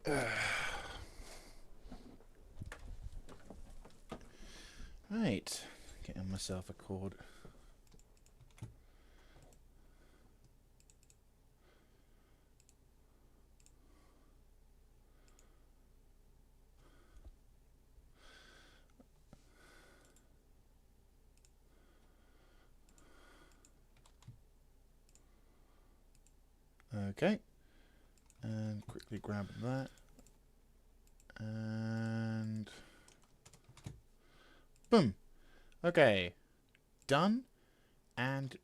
Right, getting myself a cord. Okay, and quickly grab that, and boom. Okay, done and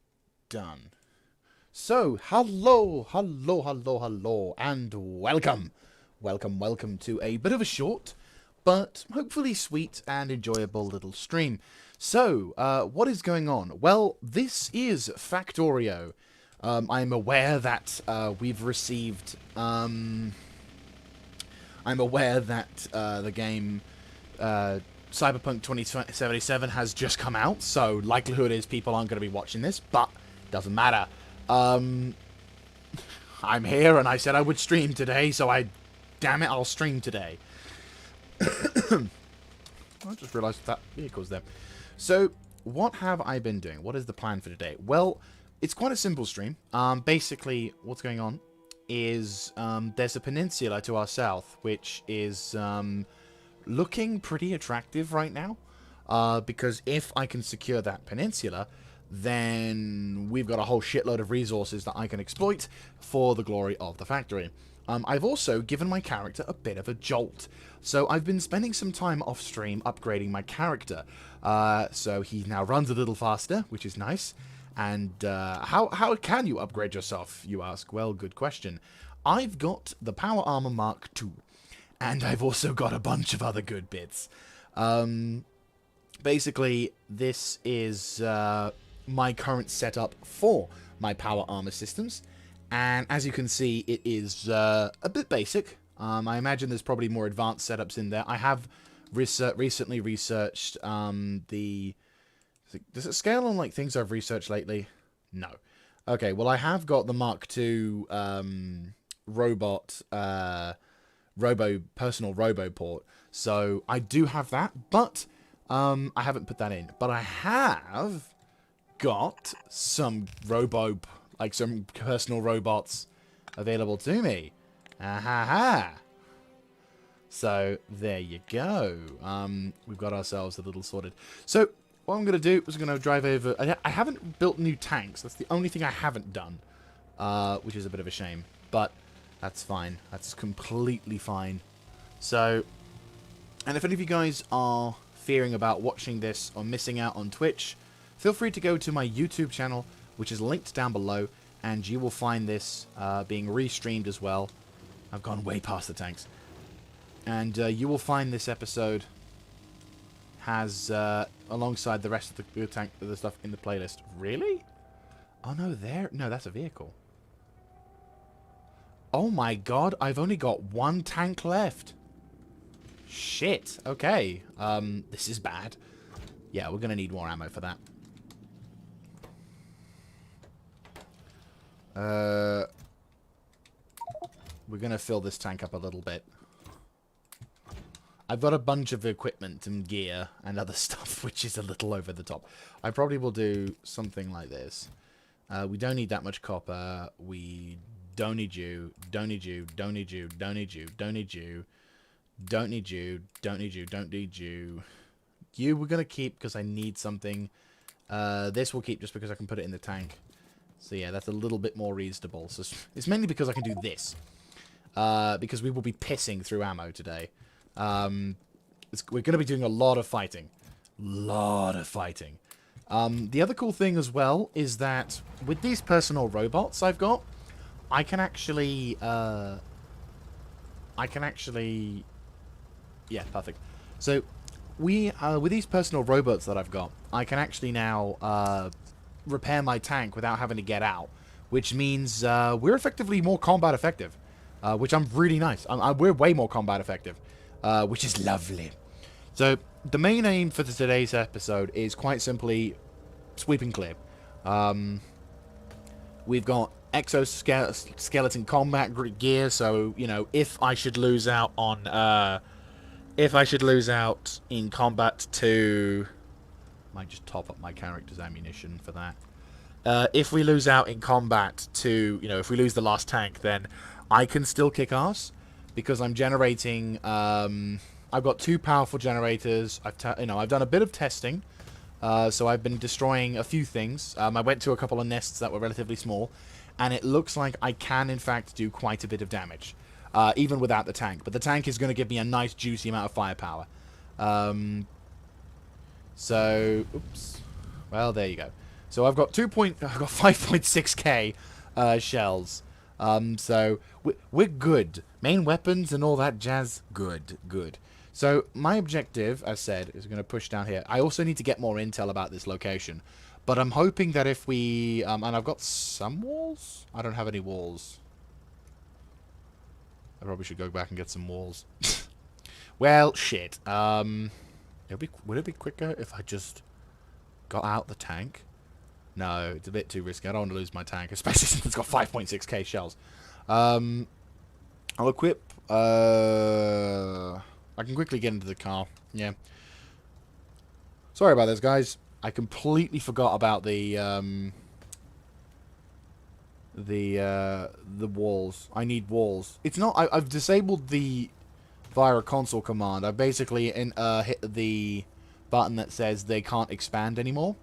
done. So, hello, and welcome. Welcome to a bit of a short, but hopefully sweet and enjoyable little stream. So, what is going on? Well, this is Factorio. I'm aware that we've received... I'm aware that the game Cyberpunk 2077 has just come out, so likelihood is people aren't going to be watching this, but doesn't matter. I'm here, and I said I would stream today, so damn it, I'll stream today. I just realised that vehicle's there. So, what have I been doing? What is the plan for today? Well, it's quite a simple stream. Basically, what's going on is there's a peninsula to our south, which is looking pretty attractive right now. Because if I can secure that peninsula, then we've got a whole shitload of resources that I can exploit for the glory of the factory. I've also given my character a bit of a jolt. So I've been spending some time off stream upgrading my character. So he now runs a little faster, which is nice. And how can you upgrade yourself, you ask? Well, good question. I've got the Power Armor Mark II. And I've also got a bunch of other good bits. Basically, this is my current setup for my Power Armor systems. And as you can see, it is a bit basic. I imagine there's probably more advanced setups in there. I have recently researched the... Does it scale on like things I've researched lately? No. Okay, well I have got the Mark II robot personal robo port. So I do have that, but I haven't put that in. But I have got some some personal robots available to me. Ha. So there you go. We've got ourselves a little sorted. So what I'm going to do is I'm going to drive over... I haven't built new tanks. That's the only thing I haven't done. Which is a bit of a shame. But that's fine. That's completely fine. So, and if any of you guys are fearing about watching this or missing out on Twitch, feel free to go to my YouTube channel, which is linked down below, and you will find this being restreamed as well. I've gone way past the tanks. And you will find this episode has, alongside the rest of the stuff in the playlist. Really? Oh, no, no, that's a vehicle. Oh my god, I've only got one tank left. Shit, okay. This is bad. Yeah, we're gonna need more ammo for that. We're gonna fill this tank up a little bit. I've got a bunch of equipment and gear and other stuff, which is a little over the top. I probably will do something like this. We don't need that much copper. We don't need you. Don't need you. Don't need you. Don't need you. Don't need you. Don't need you. Don't need you. Don't need you. You we're going to keep because I need something. This we'll keep just because I can put it in the tank. So yeah, that's a little bit more reasonable. So it's mainly because I can do this. Because we will be pissing through ammo today. We're going to be doing a lot of fighting. The other cool thing as well is that with these personal robots I've got, I can actually, yeah, perfect. So with these personal robots that I've got, I can actually now repair my tank without having to get out, which means we're effectively more combat effective, which I'm really nice. We're way more combat effective, which is lovely. So the main aim for today's episode is quite simply sweep and clear. We've got exoskeleton combat gear. So you know, if I should lose out on, if I should lose out in combat to, might just top up my character's ammunition for that. If we lose out in combat to, you know, if we lose the last tank, then I can still kick ass because I'm generating. I've got 2 powerful generators. I've done a bit of testing, so I've been destroying a few things. I went to a couple of nests that were relatively small, and it looks like I can in fact do quite a bit of damage, even without the tank. But the tank is going to give me a nice juicy amount of firepower. So, oops. Well, there you go. So I've got I've got 5.6k shells. So we're good. Main weapons and all that jazz, good. So my objective, as said, is going to push down here. I also need to get more intel about this location, but I'm hoping that if we and I've got some walls. I don't have any walls. I probably should go back and get some walls. Well, shit. Would it be quicker if I just got out the tank? No, it's a bit too risky. I don't want to lose my tank, especially since it's got 5.6k shells. I'll equip. I can quickly get into the car. Yeah. Sorry about this, guys. I completely forgot about the walls. I need walls. It's not. I've disabled the via a console command. I've basically hit the button that says they can't expand anymore.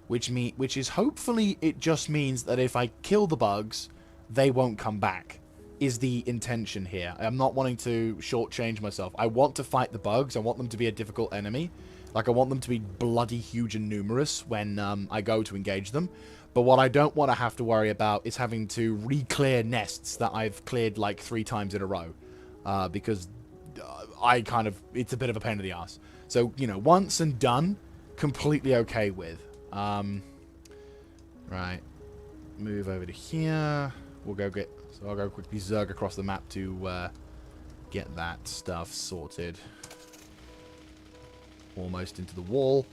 Which is hopefully it just means that if I kill the bugs, they won't come back, is the intention here. I'm not wanting to shortchange myself. I want to fight the bugs. I want them to be a difficult enemy. Like, I want them to be bloody huge and numerous when I go to engage them. But what I don't want to have to worry about is having to re-clear nests that I've cleared like 3 times in a row. Because it's a bit of a pain in the ass. So, you know, once and done, completely okay with. Right. Move over to here. So I'll go quickly zerg across the map to get that stuff sorted. Almost into the wall.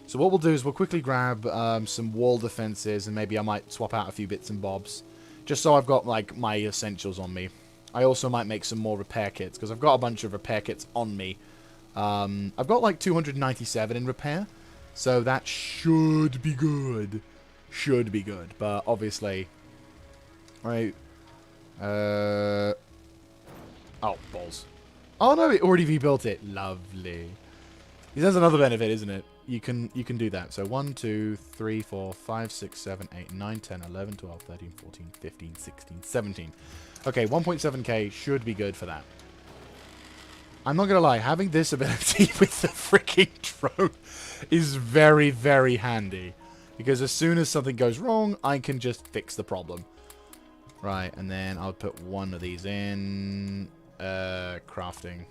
So what we'll do is we'll quickly grab some wall defenses, and maybe I might swap out a few bits and bobs. Just so I've got, like, my essentials on me. I also might make some more repair kits, because I've got a bunch of repair kits on me. I've got, like, 297 in repair. So that should be good. Should be good. But obviously... Right. Oh, balls. Oh no, it already rebuilt it. Lovely. That's another benefit, isn't it? You can do that. So 1, 2, 3, 4, 5, 6, 7, 8, 9, 10, 11, 12, 13, 14, 15, 16, 17. Okay, 1.7k should be good for that. I'm not gonna lie, having this ability with the freaking drone is very, very handy. Because as soon as something goes wrong, I can just fix the problem. Right, and then I'll put one of these in. Crafting.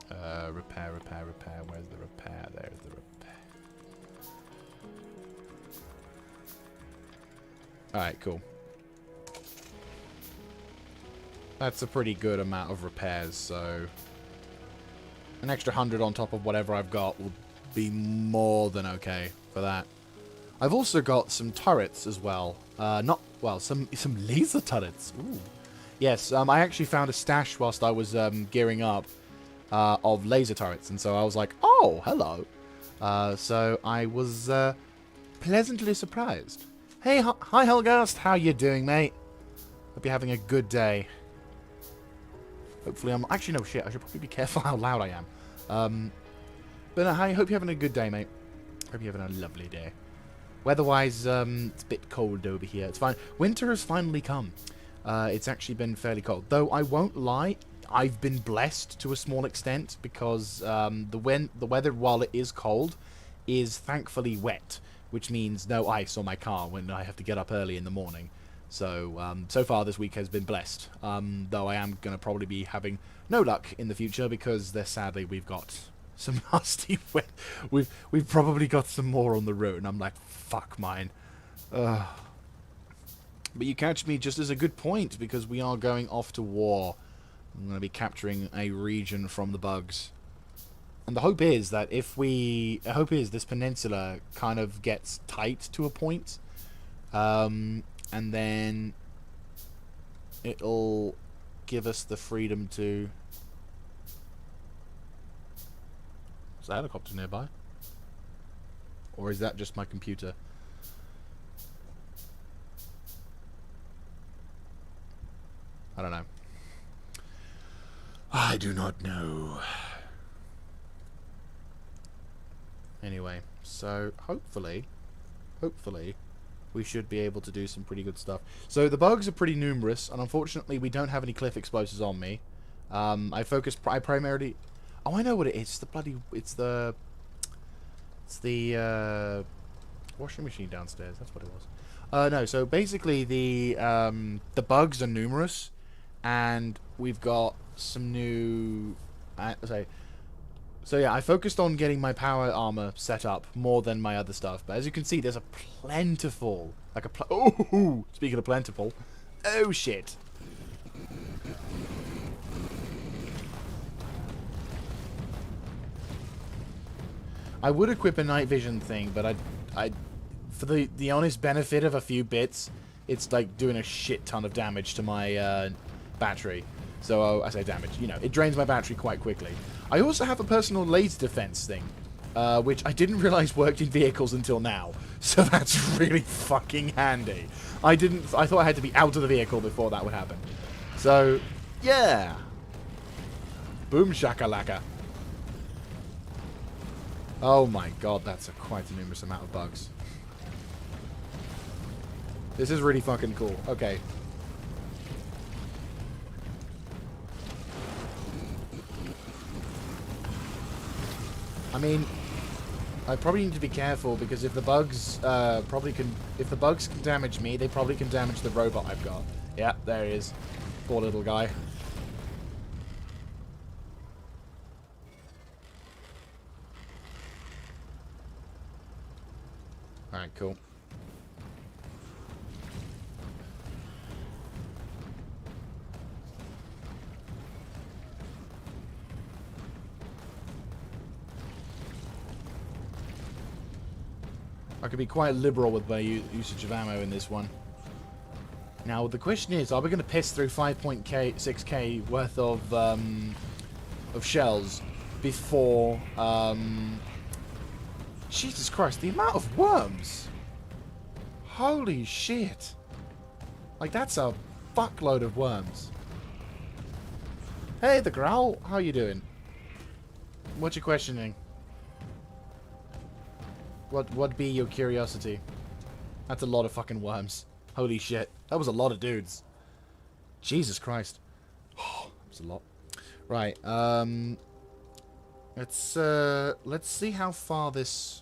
Repair. Where's the repair? There's the repair. Alright, cool. That's a pretty good amount of repairs, so... An extra 100 on top of whatever I've got will be more than okay for that. I've also got some turrets as well. Some laser turrets. Ooh. Yes, I actually found a stash whilst I was gearing up of laser turrets, and so I was like, oh, hello. So I was pleasantly surprised. Hey, hi Helgast, how you doing, mate? Hope you're having a good day. Hopefully actually, no, shit, I should probably be careful how loud I am. But I hope you're having a good day, mate. Hope you're having a lovely day. Weather-wise, it's a bit cold over here. It's fine. Winter has finally come. It's actually been fairly cold. Though, I won't lie, I've been blessed to a small extent because the weather, while it is cold, is thankfully wet, which means no ice on my car when I have to get up early in the morning. So, so far this week has been blessed. Though I am going to probably be having no luck in the future because sadly we've got some nasty wet. We've probably got some more on the road, and I'm like, fuck mine. But you catch me just as a good point because we are going off to war. I'm going to be capturing a region from the bugs. And the hope is that this peninsula kind of gets tight to a point. and then it'll give us the freedom to... Is there a helicopter nearby? Or is that just my computer? I don't know. I do not know. Anyway, so hopefully, we should be able to do some pretty good stuff. So the bugs are pretty numerous, and unfortunately we don't have any cliff explosives on me. I primarily... Oh, I know what it is. It's the washing machine downstairs. That's what it was. No, so basically the bugs are numerous, and we've got some new... So yeah, I focused on getting my power armor set up more than my other stuff. But as you can see, there's a plentiful... Oh! Speaking of plentiful. Oh, shit. I would equip a night vision thing, but I for the honest benefit of a few bits, it's like doing a shit ton of damage to my battery. So I say damage, you know, it drains my battery quite quickly. I also have a personal laser defense thing, which I didn't realize worked in vehicles until now. So that's really fucking handy. I thought I had to be out of the vehicle before that would happen. So, yeah. Boom shakalaka. Oh my god, that's quite a numerous amount of bugs. This is really fucking cool. Okay. I mean, I probably need to be careful because if the bugs if the bugs can damage me, they probably can damage the robot I've got. Yeah, there he is. Poor little guy. Alright, cool. I could be quite liberal with my usage of ammo in this one. Now, the question is, are we going to piss through 5.6k worth of shells before... Jesus Christ, the amount of worms! Holy shit! Like, that's a fuckload of worms. Hey, the Growl, how you doing? What you questioning? What be your curiosity? That's a lot of fucking worms. Holy shit. That was a lot of dudes. Jesus Christ. Oh, that was a lot. Right, let's see how far this...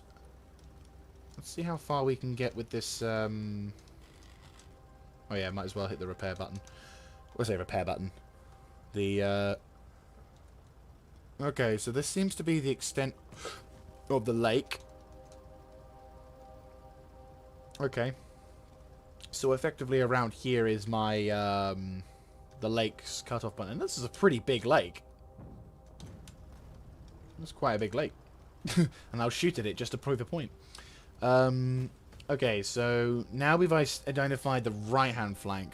Let's see how far we can get with this, Oh yeah, might as well hit the repair button. What's a repair button? The, Okay, so this seems to be the extent of the lake. Okay. So effectively around here is my, the lake's cutoff point. And this is a pretty big lake. That's quite a big lake. And I'll shoot at it just to prove a point. Okay, so now we've identified the right-hand flank.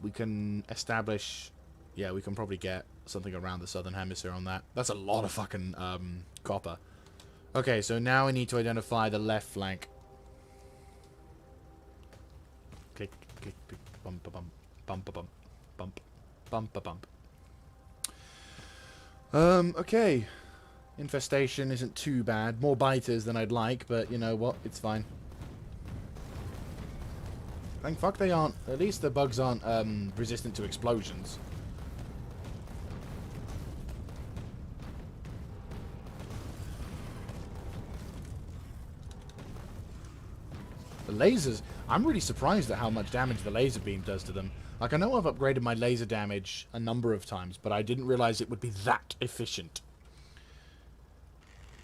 We can establish... Yeah, we can probably get something around the southern hemisphere on that. That's a lot of fucking copper. Okay, so now we need to identify the left flank. Click, click, click, bump, bump, bump, bump, bump, bump, bump. Okay. Infestation isn't too bad. More biters than I'd like, but you know what? It's fine. Thank fuck they aren't... At least the bugs aren't resistant to explosions. The lasers... I'm really surprised at how much damage the laser beam does to them. Like, I know I've upgraded my laser damage a number of times, but I didn't realize it would be that efficient.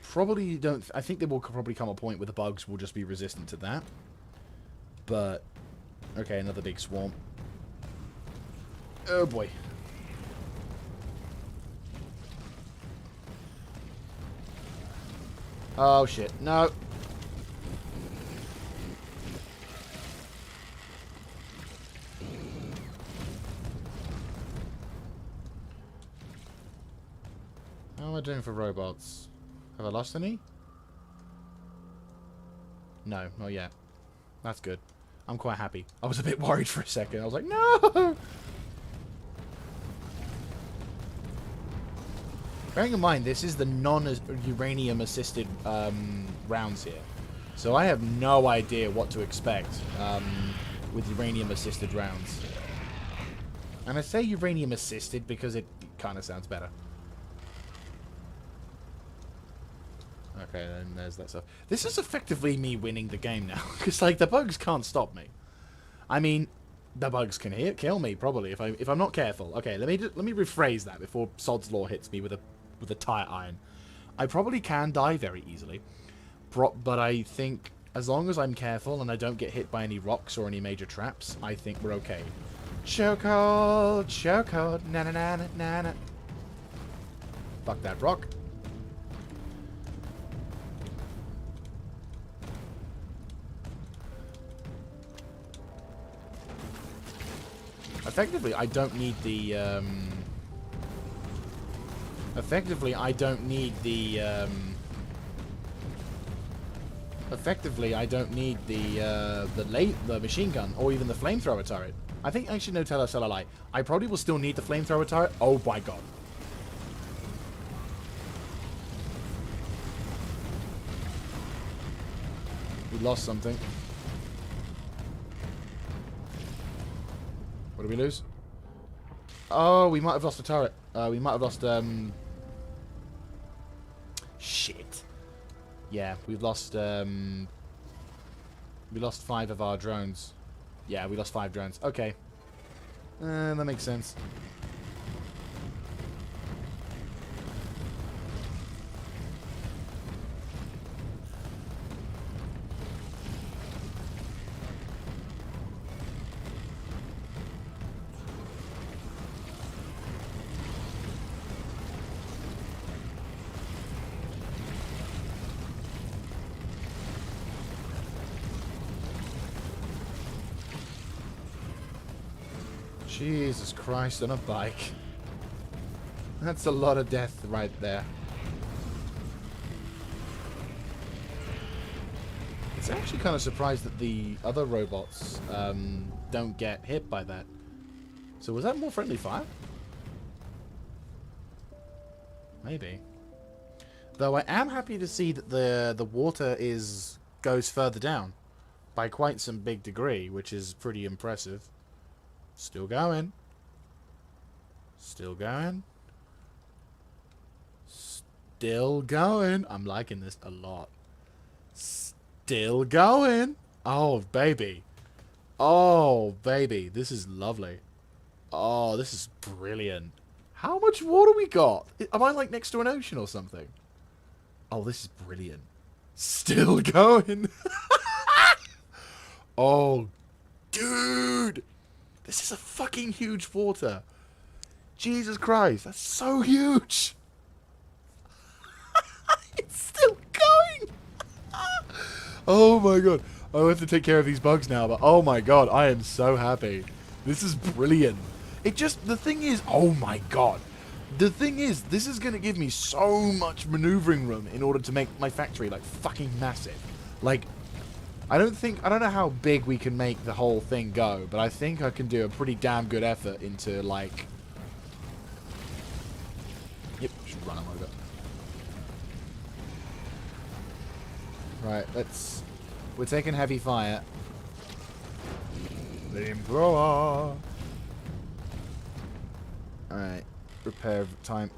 Probably don't... I think there will probably come a point where the bugs will just be resistant to that. But... Okay, another big swarm. Oh, boy. Oh, shit. No. How am I doing for robots? Have I lost any? No, not yet. That's good. I'm quite happy. I was a bit worried for a second. I was like, no! Bearing in mind, this is the non-uranium assisted rounds here. So I have no idea what to expect with uranium assisted rounds. And I say uranium assisted because it kind of sounds better. Okay, then there's that stuff. This is effectively me winning the game now. Because, like, the bugs can't stop me. I mean, the bugs can kill me, probably, if I'm not careful. Okay, let me rephrase that before Sod's Law hits me with a tire iron. I probably can die very easily. But I think, as long as I'm careful and I don't get hit by any rocks or any major traps, I think we're okay. Chokehold, chokehold, na-na-na-na-na-na. Fuck that rock. Effectively, I don't need the, Effectively, I don't need the, the machine gun, or even the flamethrower turret. I think, actually, no, tell a lie. I probably will still need the flamethrower turret. Oh my god. We lost something. What did we lose? Oh, we might have lost a turret. We might have lost, Shit. Yeah, we've lost, we lost 5 of our drones. Yeah, we lost 5 drones. Okay. That makes sense. Jesus Christ, on a bike. That's a lot of death right there. It's actually kind of surprised that the other robots don't get hit by that. So was that more friendly fire? Maybe. Though I am happy to see that the water goes further down by quite some big degree, which is pretty impressive. Still going. Still going. Still going. I'm liking this a lot. Still going. Oh, baby. Oh, baby. This is lovely. Oh, this is brilliant. How much water we got? Am I like next to an ocean or something? Oh, this is brilliant. Still going. Oh, dude. This is a fucking huge water. Jesus Christ, that's so huge. It's still going. Oh my god. I have to take care of these bugs now, but oh my god, I am so happy. This is brilliant. The thing is, oh my god. The thing is, this is going to give me so much maneuvering room in order to make my factory, like, fucking massive. Like, I don't know how big we can make the whole thing go, but I think I can do a pretty damn good effort into, like... Yep, just run them over. Right, we're taking heavy fire. Flamethrower! Alright, repair time.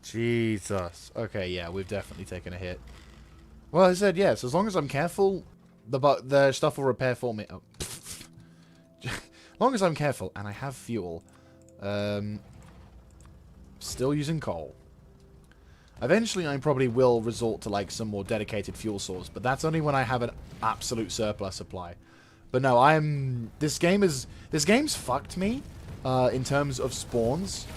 Jesus. Okay, yeah, we've definitely taken a hit. Well, I said yes. As long as I'm careful, the stuff will repair for me. Oh. As long as I'm careful, and I have fuel. Still using coal. Eventually, I probably will resort to like some more dedicated fuel source, but that's only when I have an absolute surplus supply. But no, this game's fucked me in terms of spawns.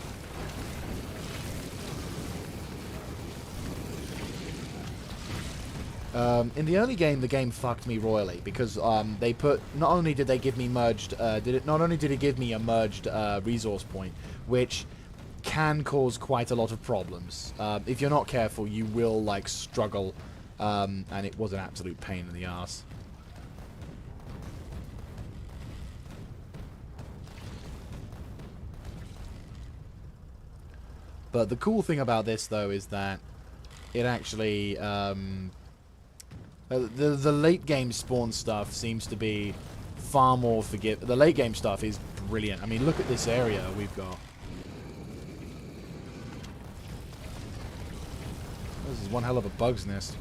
In the early game, the game fucked me royally because they put. Not only did they give me merged, not only did it give me a merged resource point, which can cause quite a lot of problems. If you're not careful, you will like struggle, and it was an absolute pain in the ass. But the cool thing about this, though, is that it actually the late game spawn stuff seems to be far more forgiving. The late game stuff is brilliant. I mean, look at this area we've got. This is one hell of a bug's nest.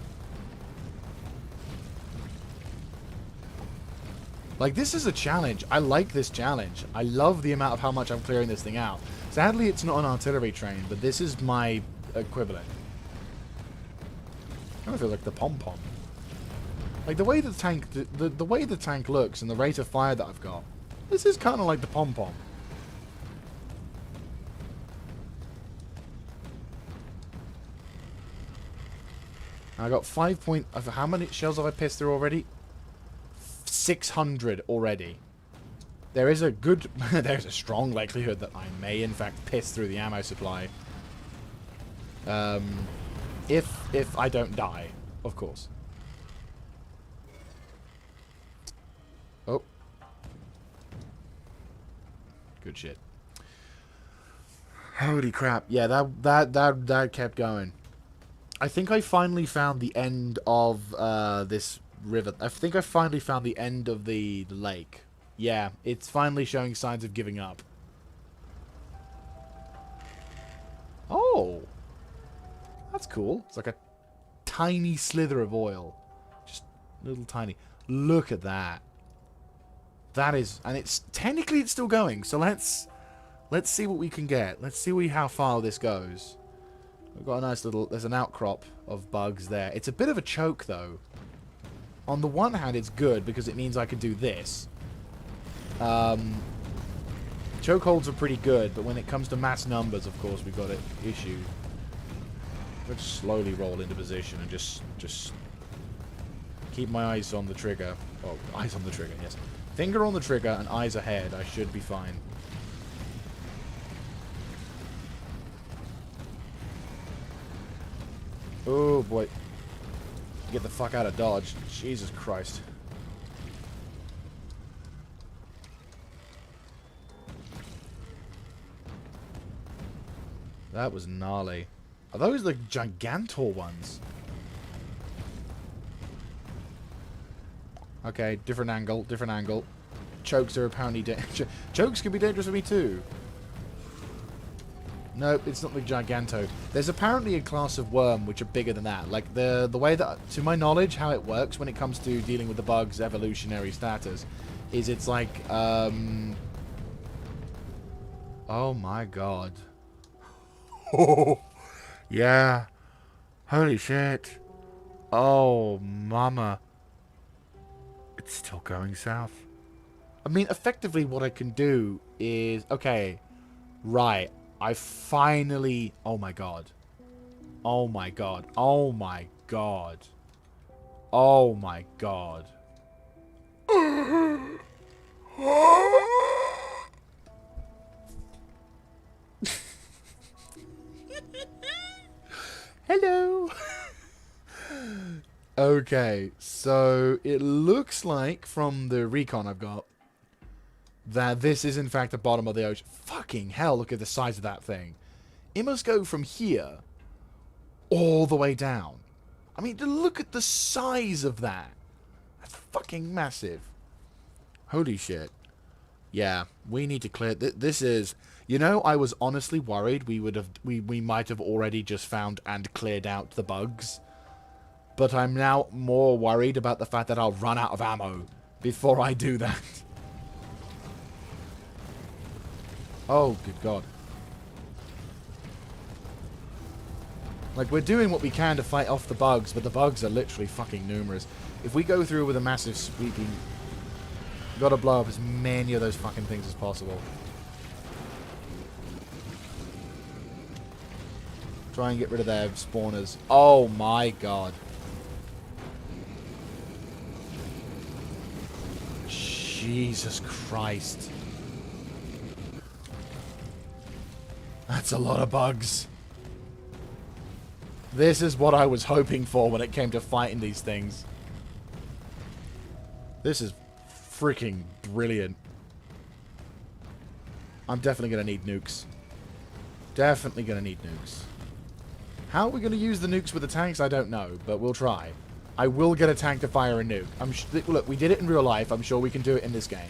Like, this is a challenge. I like this challenge. I love the amount of how much I'm clearing this thing out. Sadly, it's not an artillery train, but this is my equivalent. I kind of feel like the pom-pom. Like, the way the tank, the way the tank looks and the rate of fire that I've got, this is kind of like the pom-pom. I got 5 point... How many shells have I pissed through already? 600 already. There is a good... there's a strong likelihood that I may, in fact, piss through the ammo supply. If I don't die, of course. Oh. Good shit. Holy crap. Yeah, that kept going. I think I finally found the end of this river. I think I finally found the end of the lake. Yeah, it's finally showing signs of giving up. Oh! That's cool. It's like a tiny slither of oil. Just little tiny. Look at that. That is... And it's... Technically it's still going, so let's see what we can get. Let's see how far this goes. We've got a nice little... There's an outcrop of bugs there. It's a bit of a choke, though. On the one hand, it's good because it means I can do this. Chokeholds are pretty good, but when it comes to mass numbers, of course, we've got an issue. Let's slowly roll into position and just keep my eyes on the trigger. Oh, eyes on the trigger, yes. Finger on the trigger and eyes ahead. I should be fine. Oh, boy. Get the fuck out of Dodge. Jesus Christ. That was gnarly. Are those the Gigantor ones? Okay, different angle, different angle. Chokes are apparently chokes can be dangerous for me too. Nope, it's not the Giganto. There's apparently a class of worm which are bigger than that. Like, the way that, to my knowledge, how it works when it comes to dealing with the bug's evolutionary status is it's like, oh my god. Oh, yeah. Holy shit. Oh, mama. It's still going south. I mean, effectively what I can do is... Okay, right. I finally... Oh my god. Oh my god. Oh my god. Oh my god. Hello. Okay, so it looks like from the recon I've got that this is in fact the bottom of the ocean. Fucking hell, look at the size of that thing. It must go from here all the way down. I mean, look at the size of that. That's fucking massive. Holy shit. Yeah, we need to clear... This is... You know, I was honestly worried we might have already just found and cleared out the bugs. But I'm now more worried about the fact that I'll run out of ammo before I do that. Oh, good god. Like, we're doing what we can to fight off the bugs, but the bugs are literally fucking numerous. If we go through with a massive sweeping... We've got to blow up as many of those fucking things as possible. Try and get rid of their spawners. Oh my god. Jesus Christ. That's a lot of bugs. This is what I was hoping for when it came to fighting these things. This is freaking brilliant. I'm definitely going to need nukes. Definitely going to need nukes. How are we going to use the nukes with the tanks? I don't know, but we'll try. I will get a tank to fire a nuke. Look, we did it in real life. I'm sure we can do it in this game.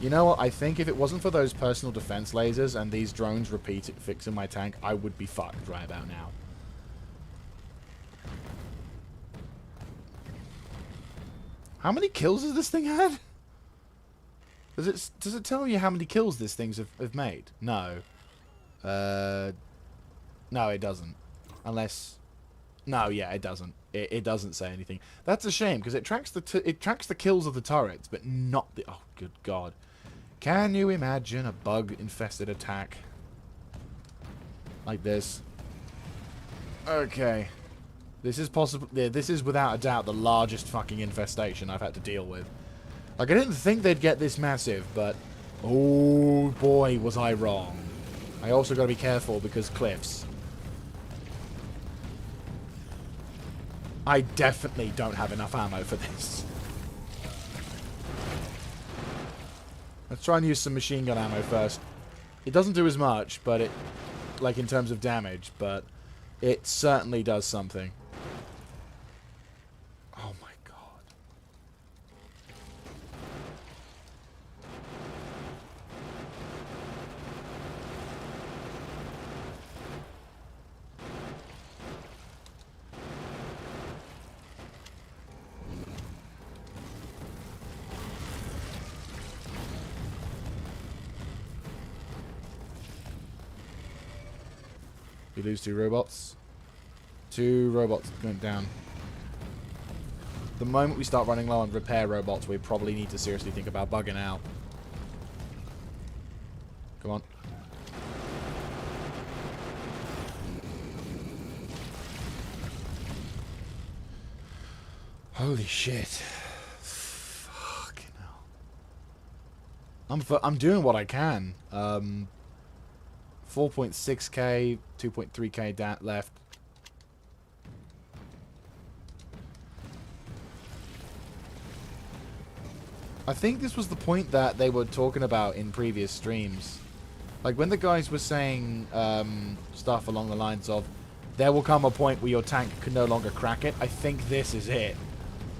You know what? I think if it wasn't for those personal defense lasers and these drones fixing my tank, I would be fucked right about now. How many kills has this thing had? Does it tell you how many kills this thing's have made? No. No, it doesn't. Unless... No, yeah, it doesn't. It doesn't say anything. That's a shame, because it tracks the kills of the turrets, but not the... Oh, good God. Can you imagine a bug-infested attack? Like this. Okay. This is possible. Yeah, this is without a doubt the largest fucking infestation I've had to deal with. Like, I didn't think they'd get this massive, but... Oh, boy, was I wrong. I also got to be careful because cliffs. I definitely don't have enough ammo for this. Let's try and use some machine gun ammo first. It doesn't do as much, but it... Like, in terms of damage, but... It certainly does something. Oh my God. We lose 2 robots. 2 robots going down. The moment we start running low on repair robots, we probably need to seriously think about bugging out. Come on. Holy shit. Fucking hell. I'm doing what I can. 4.6k, 2.3k left. I think this was the point that they were talking about in previous streams. Like, when the guys were saying stuff along the lines of, there will come a point where your tank can no longer crack it. I think this is it.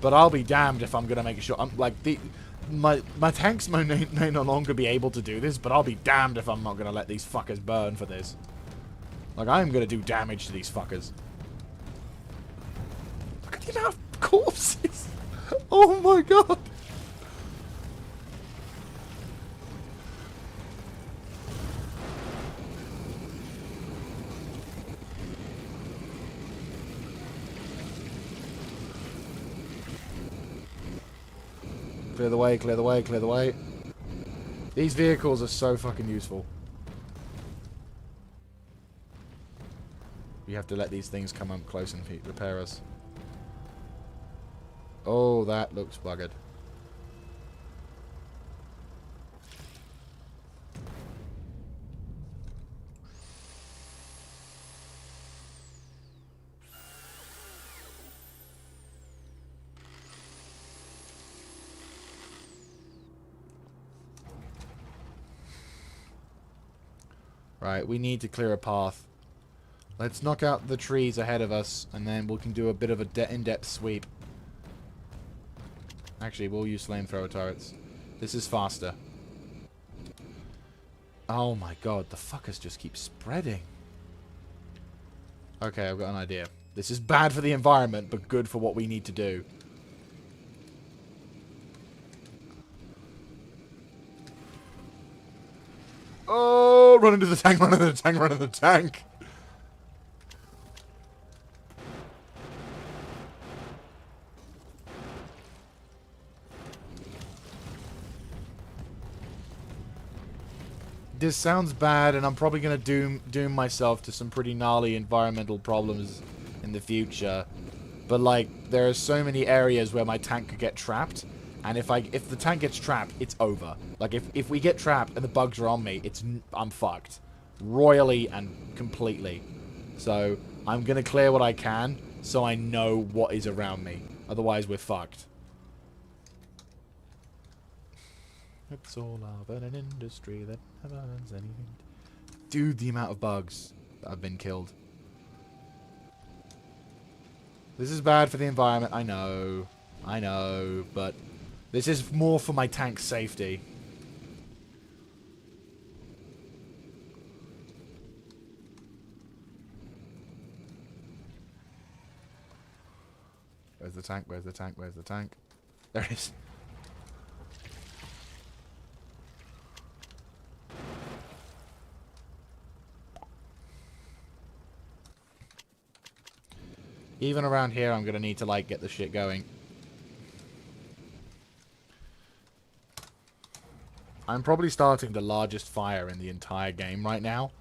But I'll be damned if I'm going to make sure... My tanks may no longer be able to do this, but I'll be damned if I'm not going to let these fuckers burn for this. Like, I'm going to do damage to these fuckers. Look at the amount of corpses! Oh my God! Clear the way, clear the way, clear the way. These vehicles are so fucking useful. We have to let these things come up close and repair us. Oh, that looks buggered. Right, we need to clear a path. Let's knock out the trees ahead of us, and then we can do a bit of a in-depth sweep. Actually, we'll use flamethrower turrets. This is faster. Oh my God, the fuckers just keep spreading. Okay, I've got an idea. This is bad for the environment, but good for what we need to do. Oh, run into the tank, run into the tank, run into the tank. this sounds bad, and I'm probably going to doom myself to some pretty gnarly environmental problems in the future. But, like, there are so many areas where my tank could get trapped. And if the tank gets trapped, it's over. Like, if we get trapped and the bugs are on me, I'm fucked. Royally and completely. So, I'm going to clear what I can so I know what is around me. Otherwise, we're fucked. It's all of an industry that never earns anything. Dude, the amount of bugs that have been killed. This is bad for the environment, I know, but this is more for my tank's safety. Where's the tank? Where's the tank? Where's the tank? There it is. Even around here, I'm going to need to, like, get the shit going. I'm probably starting the largest fire in the entire game right now.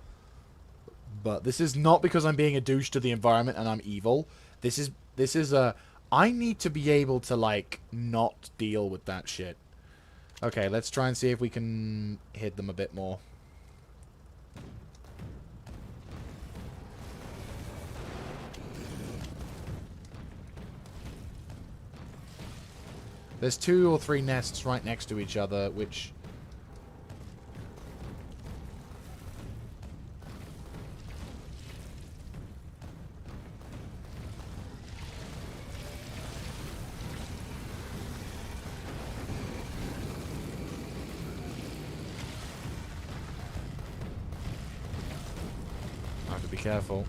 But this is not because I'm being a douche to the environment and I'm evil. This is a... I need to be able to, like, not deal with that shit. Okay, let's try and see if we can hit them a bit more. There's 2 or 3 nests right next to each other, which... I have to be careful.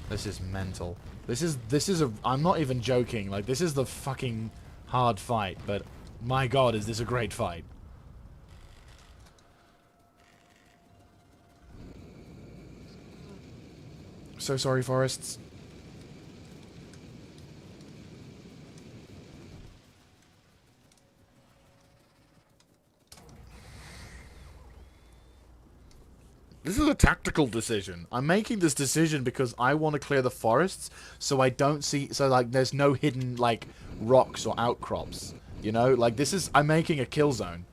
This is mental. This is a... I'm not even joking. Like, this is the fucking hard fight, but my god, is this a great fight. So sorry, forests. This is a tactical decision. I'm making this decision because I want to clear the forests so I don't see... So, like, there's no hidden, like, rocks or outcrops. You know? Like, this is... I'm making a kill zone.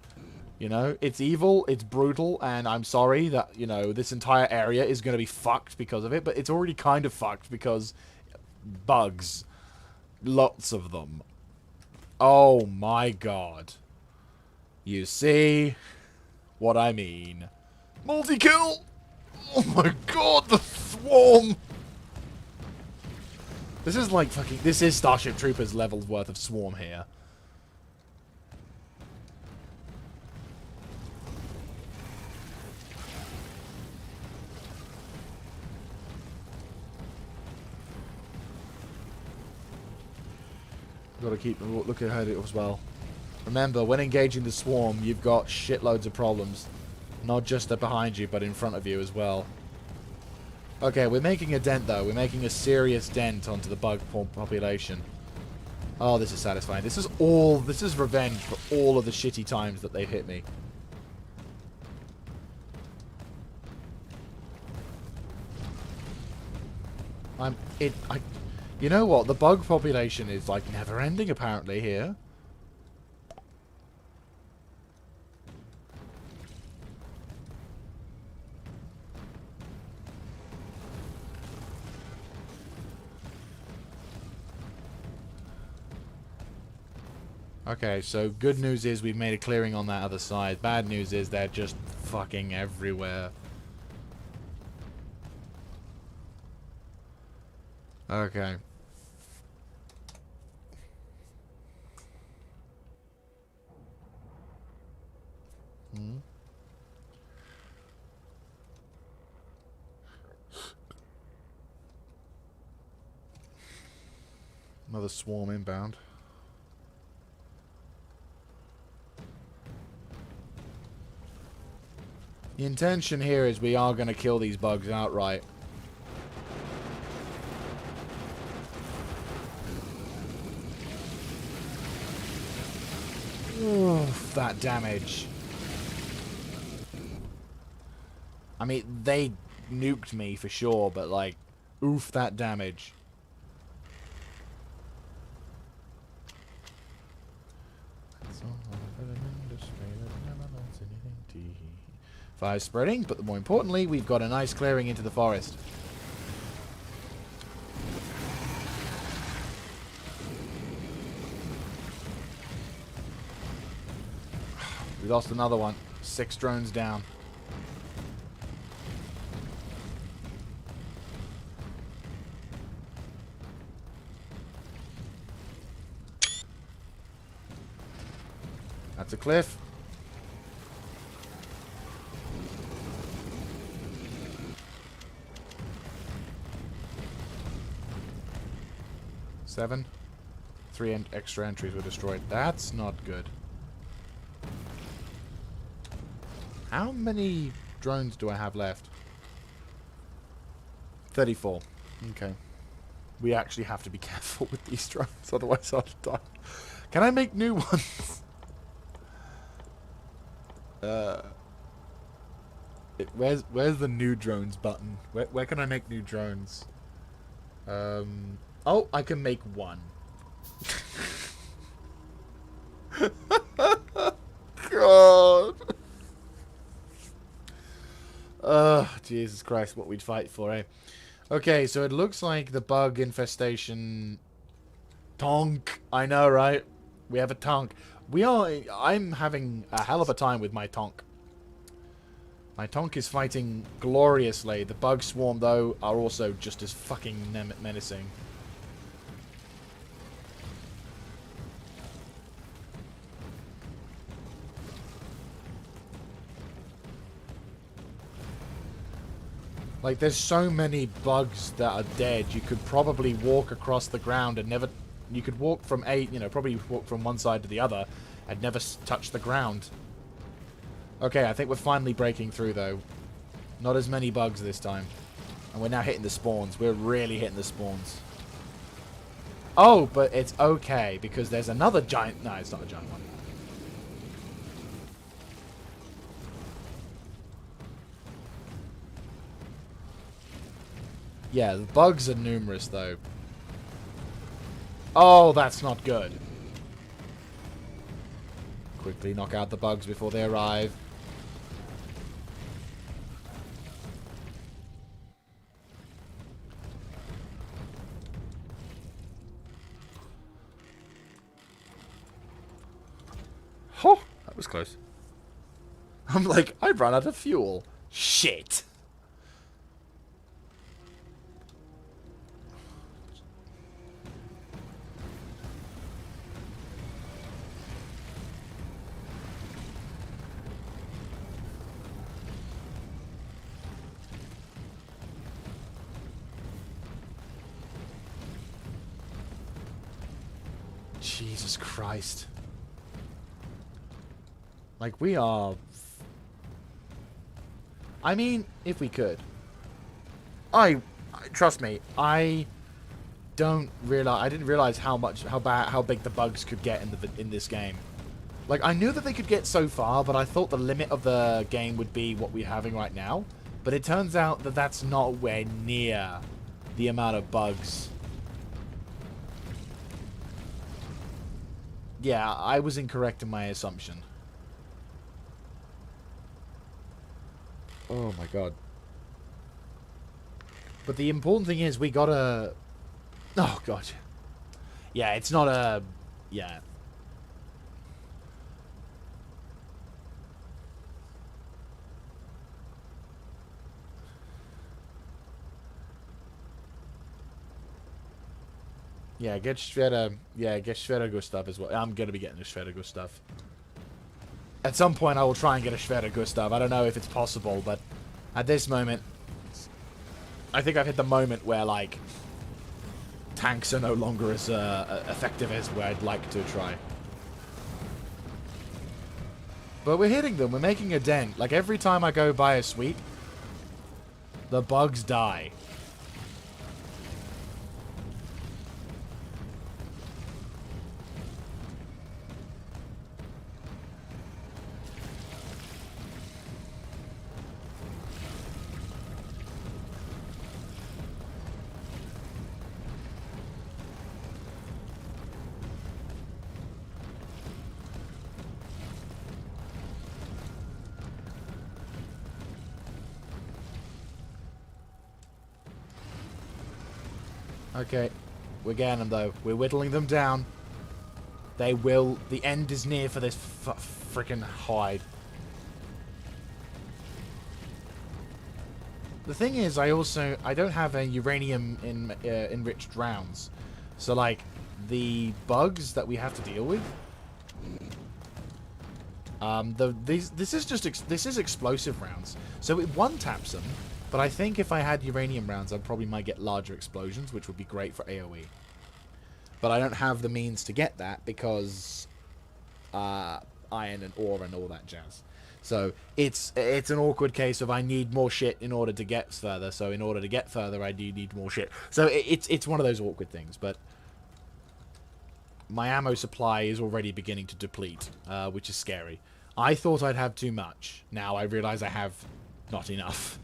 You know? It's evil, it's brutal, and I'm sorry that, you know, this entire area is going to be fucked because of it, but it's already kind of fucked because... bugs. Lots of them. Oh my god. You see what I mean. Multi-kill! Oh my god, the swarm! This is like fucking... This is Starship Troopers levels worth of swarm here. Gotta keep looking ahead as well. Remember, when engaging the swarm, you've got shitloads of problems. Not just behind you, but in front of you as well. Okay, we're making a dent, though. We're making a serious dent onto the bug population. Oh, this is satisfying. This is revenge for all of the shitty times that they've hit me. You know what? The bug population is, like, never-ending, apparently, here. Okay, so good news is we've made a clearing on that other side. Bad news is they're just fucking everywhere. Okay. Another swarm inbound. The intention here is we are going to kill these bugs outright. Oof, that damage. I mean, they nuked me for sure, but like, oof, that damage. Fire spreading, but more importantly, we've got a nice clearing into the forest. We lost another one. 6 drones down. That's a cliff. Seven. 3 extra entries were destroyed. That's not good. How many drones do I have left? 34. Okay. We actually have to be careful with these drones, otherwise I'll die. Can I make new ones? Where's the new drones button? Where can I make new drones? Oh, I can make one. God. Jesus Christ, what we'd fight for, eh? Okay, so it looks like the bug infestation... Tonk! I know, right? We have a tonk. I'm having a hell of a time with my tonk. My tonk is fighting gloriously. The bug swarm, though, are also just as fucking menacing. Like, there's so many bugs that are dead. You could probably walk across the ground and never... You could walk from probably walk from one side to the other and never touch the ground. Okay, I think we're finally breaking through, though. Not as many bugs this time. And we're now hitting the spawns. We're really hitting the spawns. Oh, but it's okay, because there's another giant... No, it's not a giant one. Yeah, the bugs are numerous, though. Oh, that's not good. Quickly knock out the bugs before they arrive. Oh, that was close. I'm like, I've run out of fuel. Shit. Jesus Christ. Like, we are... I mean, if we could. Trust me, I didn't realize how big the bugs could get in this game. Like, I knew that they could get so far, but I thought the limit of the game would be what we're having right now. But it turns out that that's nowhere near the amount of bugs. Yeah, I was incorrect in my assumption. Oh my god. But the important thing is we gotta... Oh god. Yeah, it's not a... Yeah. Yeah, get Shredder... Yeah, get Shredder stuff as well. I'm gonna be getting the Shredder stuff. At some point I will try and get a Shredder stuff. I don't know if it's possible, but... At this moment... I think I've hit the moment where, like... Tanks are no longer as effective as where I'd like to try. But we're hitting them. We're making a dent. Like, every time I go by a sweep... The bugs die. Okay. We're getting them, though. We're whittling them down. They will... The end is near for this freaking hide. The thing is, I don't have a uranium enriched rounds. So, like, the bugs that we have to deal with... this is explosive rounds. So it one-taps them, but I think if I had uranium rounds, I probably might get larger explosions, which would be great for AoE. But I don't have the means to get that because iron and ore and all that jazz. So it's an awkward case of I need more shit in order to get further. So in order to get further, I do need more shit. So it's one of those awkward things. But my ammo supply is already beginning to deplete, which is scary. I thought I'd have too much. Now I realize I have not enough.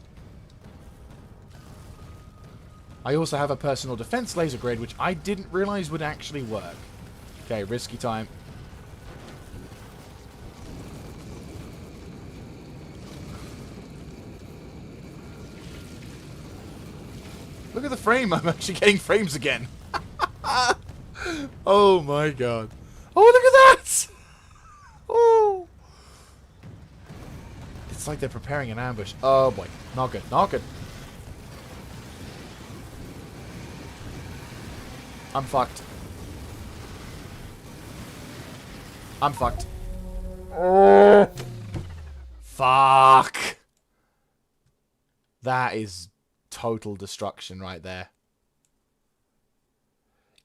I also have a personal defense laser grid, which I didn't realize would actually work. Okay, risky time. Look at the frame. I'm actually getting frames again. Oh my god. Oh, look at that! Oh. It's like they're preparing an ambush. Oh boy. Not good. Not good. I'm fucked. I'm fucked. Oh. Fuck. That is total destruction right there.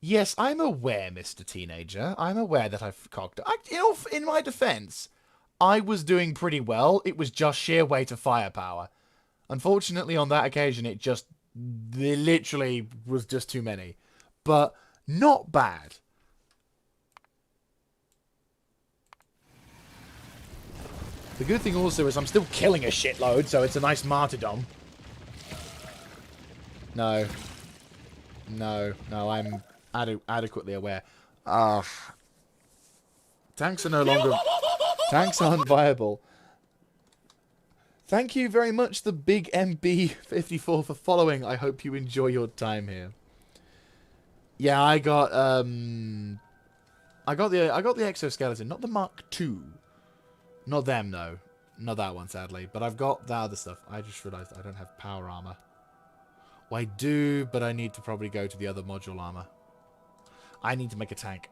Yes, I'm aware, Mr. Teenager. I'm aware that I've cocked... in my defense, I was doing pretty well. It was just sheer weight of firepower. Unfortunately, on that occasion, it literally was just too many. But not bad. The good thing also is I'm still killing a shitload, so it's a nice martyrdom. No. No. No, I'm adequately aware. Tanks are no longer... Tanks aren't viable. Thank you very much, the big MB54, for following. I hope you enjoy your time here. Yeah, I got the Exoskeleton, not the Mark II. Not them, no. Not that one, sadly. But I've got the other stuff. I just realized I don't have power armor. Well, I do, but I need to probably go to the other module armor. I need to make a tank.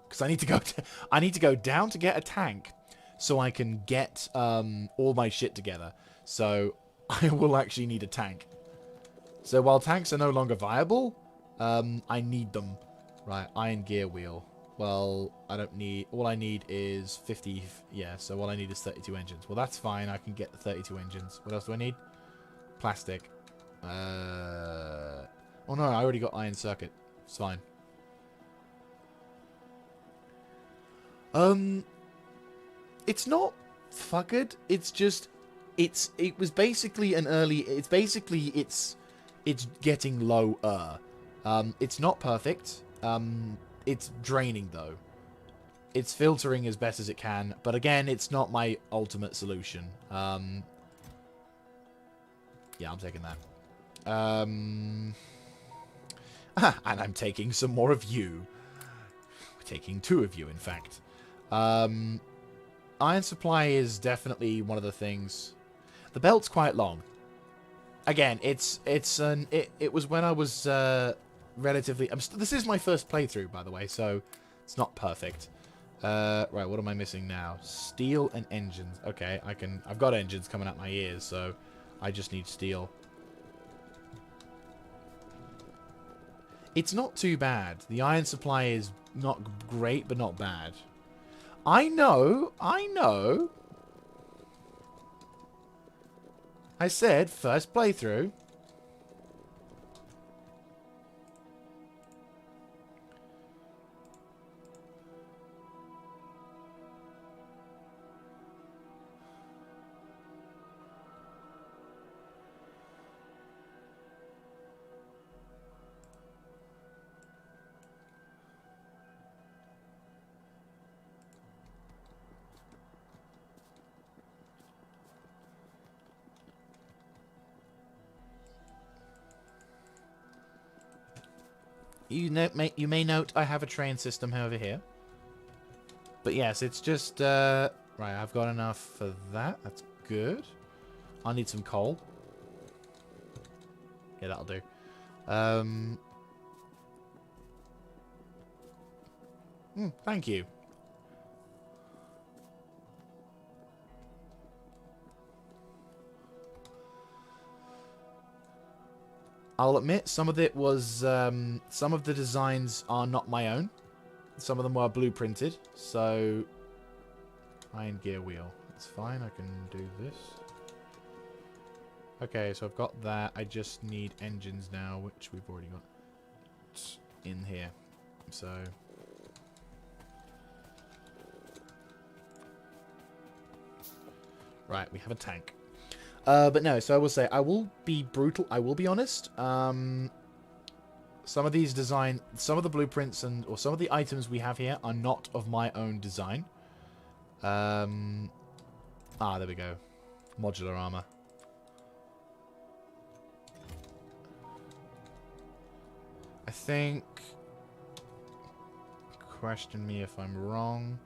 Because I need to go down to get a tank so I can get all my shit together. So I will actually need a tank. So while tanks are no longer viable, I need them. Right, iron gear wheel. Well, I don't need... All I need is 50... Yeah, so all I need is 32 engines. Well, that's fine. I can get the 32 engines. What else do I need? Plastic. Oh, no, I already got iron circuit. It's fine. It's not fuckered. It's just... It was basically an early... It's basically... It's getting lower. It's not perfect. It's draining, though. It's filtering as best as it can. But again, it's not my ultimate solution. Yeah, I'm taking that. And I'm taking some more of you. We're taking 2 of you, in fact. Iron supply is definitely one of the things. The belt's quite long. Again, it was when I was relatively... this is my first playthrough, by the way, so it's not perfect. Right, what am I missing now? Steel and engines. Okay, I've got engines coming out my ears, so I just need steel. It's not too bad. The iron supply is not great, but not bad. I know. I said first playthrough. You may note I have a train system over here. But yes, it's just... right, I've got enough for that. That's good. I need some coal. Yeah, that'll do. Thank you. I'll admit, some of it was... some of the designs are not my own. Some of them were blueprinted, so... Iron gear wheel. It's fine, I can do this. Okay, so I've got that. I just need engines now, which we've already got in here. So... Right, we have a tank. But no, so I will say, I will be brutal. I will be honest. Some of these some of the blueprints or some of the items we have here are not of my own design. There we go. Modular armor. I think... Question me if I'm wrong.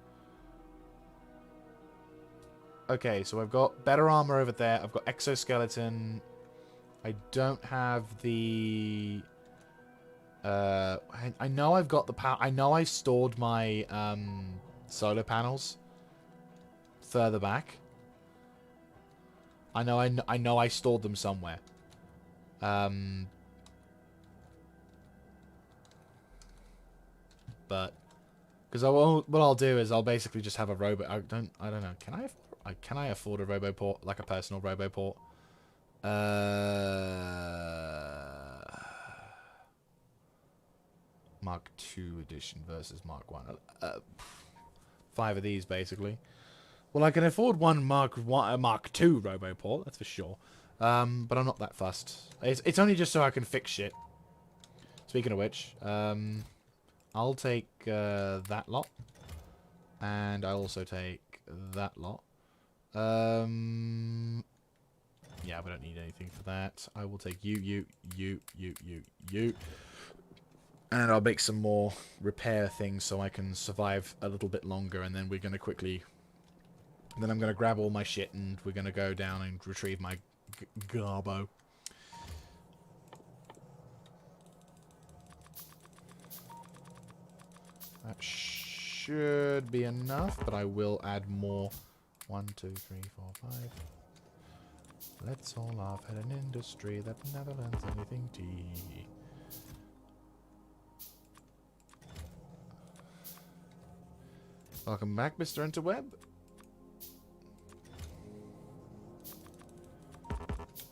Okay, so I've got better armor over there. I've got exoskeleton. I don't have the... I know I've got the power. I know I stored my solar panels further back. I know I stored them somewhere. But because what I'll do is I'll basically just have a robot. I don't know. Can I afford a roboport, like a personal roboport? Mark II edition versus Mark 1. 5 of these, basically. Well, I can afford one Mark II roboport, that's for sure. But I'm not that fussed. It's only just so I can fix shit. Speaking of which, I'll take that lot. And I'll also take that lot. Yeah, we don't need anything for that. I will take you. And I'll make some more repair things so I can survive a little bit longer. And then we're going to quickly... Then I'm going to grab all my shit and we're going to go down and retrieve my garbo. That should be enough, but I will add more. 1, 2, 3, 4, 5. Let's all laugh at an industry that never learns anything tea. Welcome back, Mr. Interweb.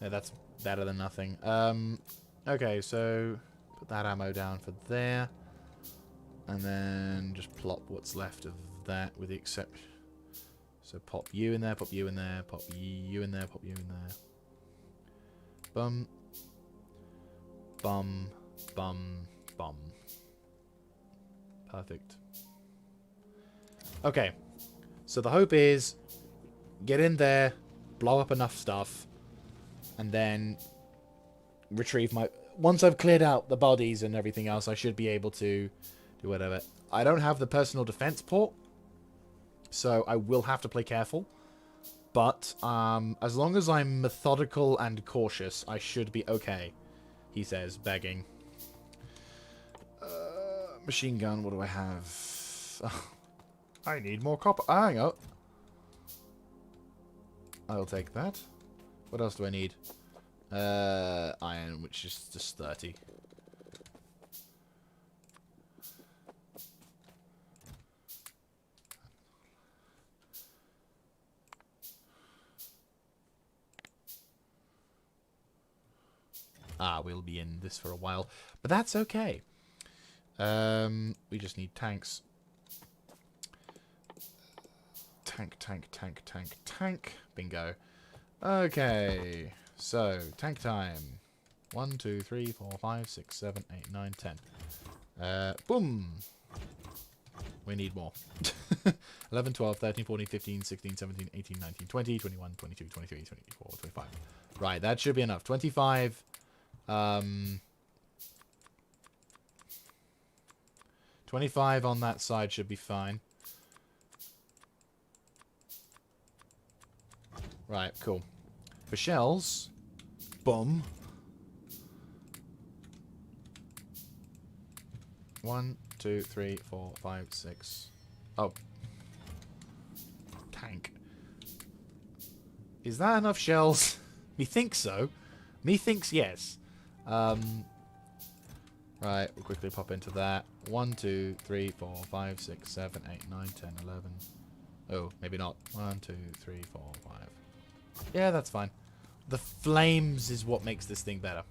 Yeah, that's better than nothing. Okay, so put that ammo down for there. And then just plop what's left of that with the exception. So pop you in there, pop you in there, pop you in there, pop you in there. Bum. Bum. Bum. Bum. Perfect. Okay. So the hope is get in there, blow up enough stuff, and then retrieve my... Once I've cleared out the bodies and everything else, I should be able to do whatever. I don't have the personal defense port, so I will have to play careful. But as long as I'm methodical and cautious, I should be okay, he says, begging. Machine gun, what do I have? Oh, I need more copper. Hang on. I'll take that. What else do I need? Iron, which is just 30. We'll be in this for a while, but that's okay. We just need tanks. Tank. Bingo. Okay, so tank time. 1, 2, 3, 4, 5, 6, 7, 8, 9, 10. Boom. We need more. 11, 12, 13, 14, 15, 16, 17, 18, 19, 20, 21, 22, 23, 24, 25. Right, that should be enough. 25. 25 on that side should be fine. Right, cool. For shells, boom. 1, 2, 3, 4, 5, 6. Oh. Tank. Is that enough shells? Methinks so. Methinks yes. Right, we'll quickly pop into that. 1, 2, 3, 4, 5, 6, 7, 8, 9, 10, 11. Oh, maybe not. 1, 2, 3, 4, 5. Yeah, that's fine. The flames is what makes this thing better.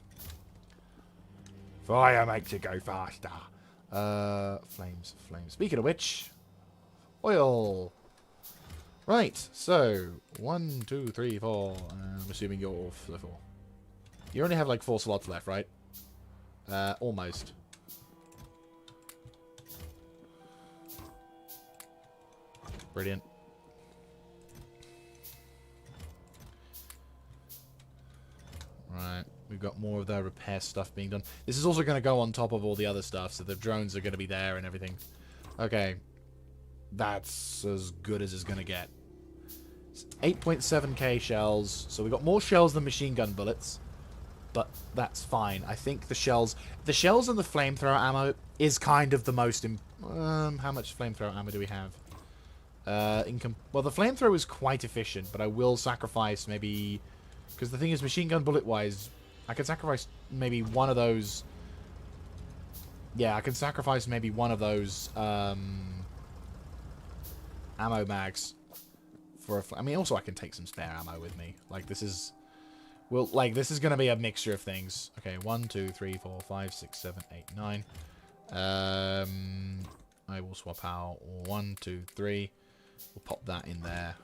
Fire makes it go faster. Flames. Speaking of which, oil. Right, so 1, 2, 3, 4. I'm assuming you're all 4. You only have like 4 slots left, right? Almost. Brilliant. Right, we've got more of the repair stuff being done. This is also going to go on top of all the other stuff, so the drones are going to be there and everything. Okay. That's as good as it's going to get. 8.7k shells, so we've got more shells than machine gun bullets. But that's fine. I think the shells and the flamethrower ammo is kind of the most... how much flamethrower ammo do we have? Well, the flamethrower is quite efficient, but I will sacrifice maybe... Because the thing is, machine gun bullet-wise, I can sacrifice maybe one of those... Yeah, I can sacrifice maybe one of those ammo mags for a... I mean, also I can take some spare ammo with me. Like, this is... Well, like, this is going to be a mixture of things. Okay, 1, 2, 3, 4, 5, 6, 7, 8, 9. I will swap out 1, 2, 3. We'll pop that in there.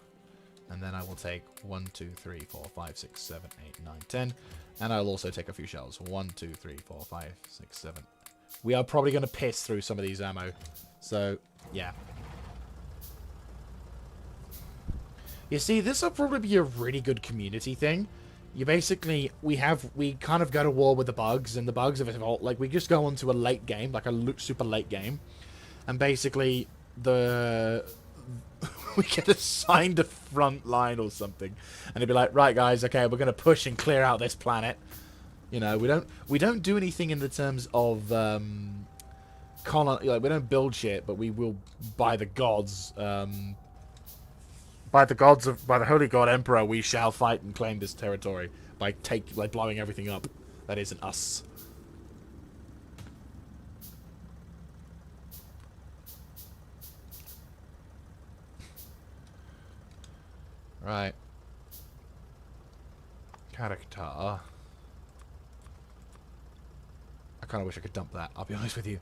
And then I will take 1, 2, 3, 4, 5, 6, 7, 8, 9, 10. And I'll also take a few shells. 1, 2, 3, 4, 5, 6, 7. We are probably going to piss through some of these ammo. So, yeah. You see, this will probably be a really good community thing. You basically, we kind of go to war with the bugs, and the bugs have evolved. Like, we just go onto a late game, like a super late game. And basically, we get assigned a front line or something, and it'd be like, right guys, okay, we're gonna push and clear out this planet. You know, we don't do anything in the terms of like, we don't build shit, but we will, by the gods, by the holy god emperor, we shall fight and claim this territory by blowing everything up that isn't us. Right. Character. I kind of wish I could dump that, I'll be honest with you.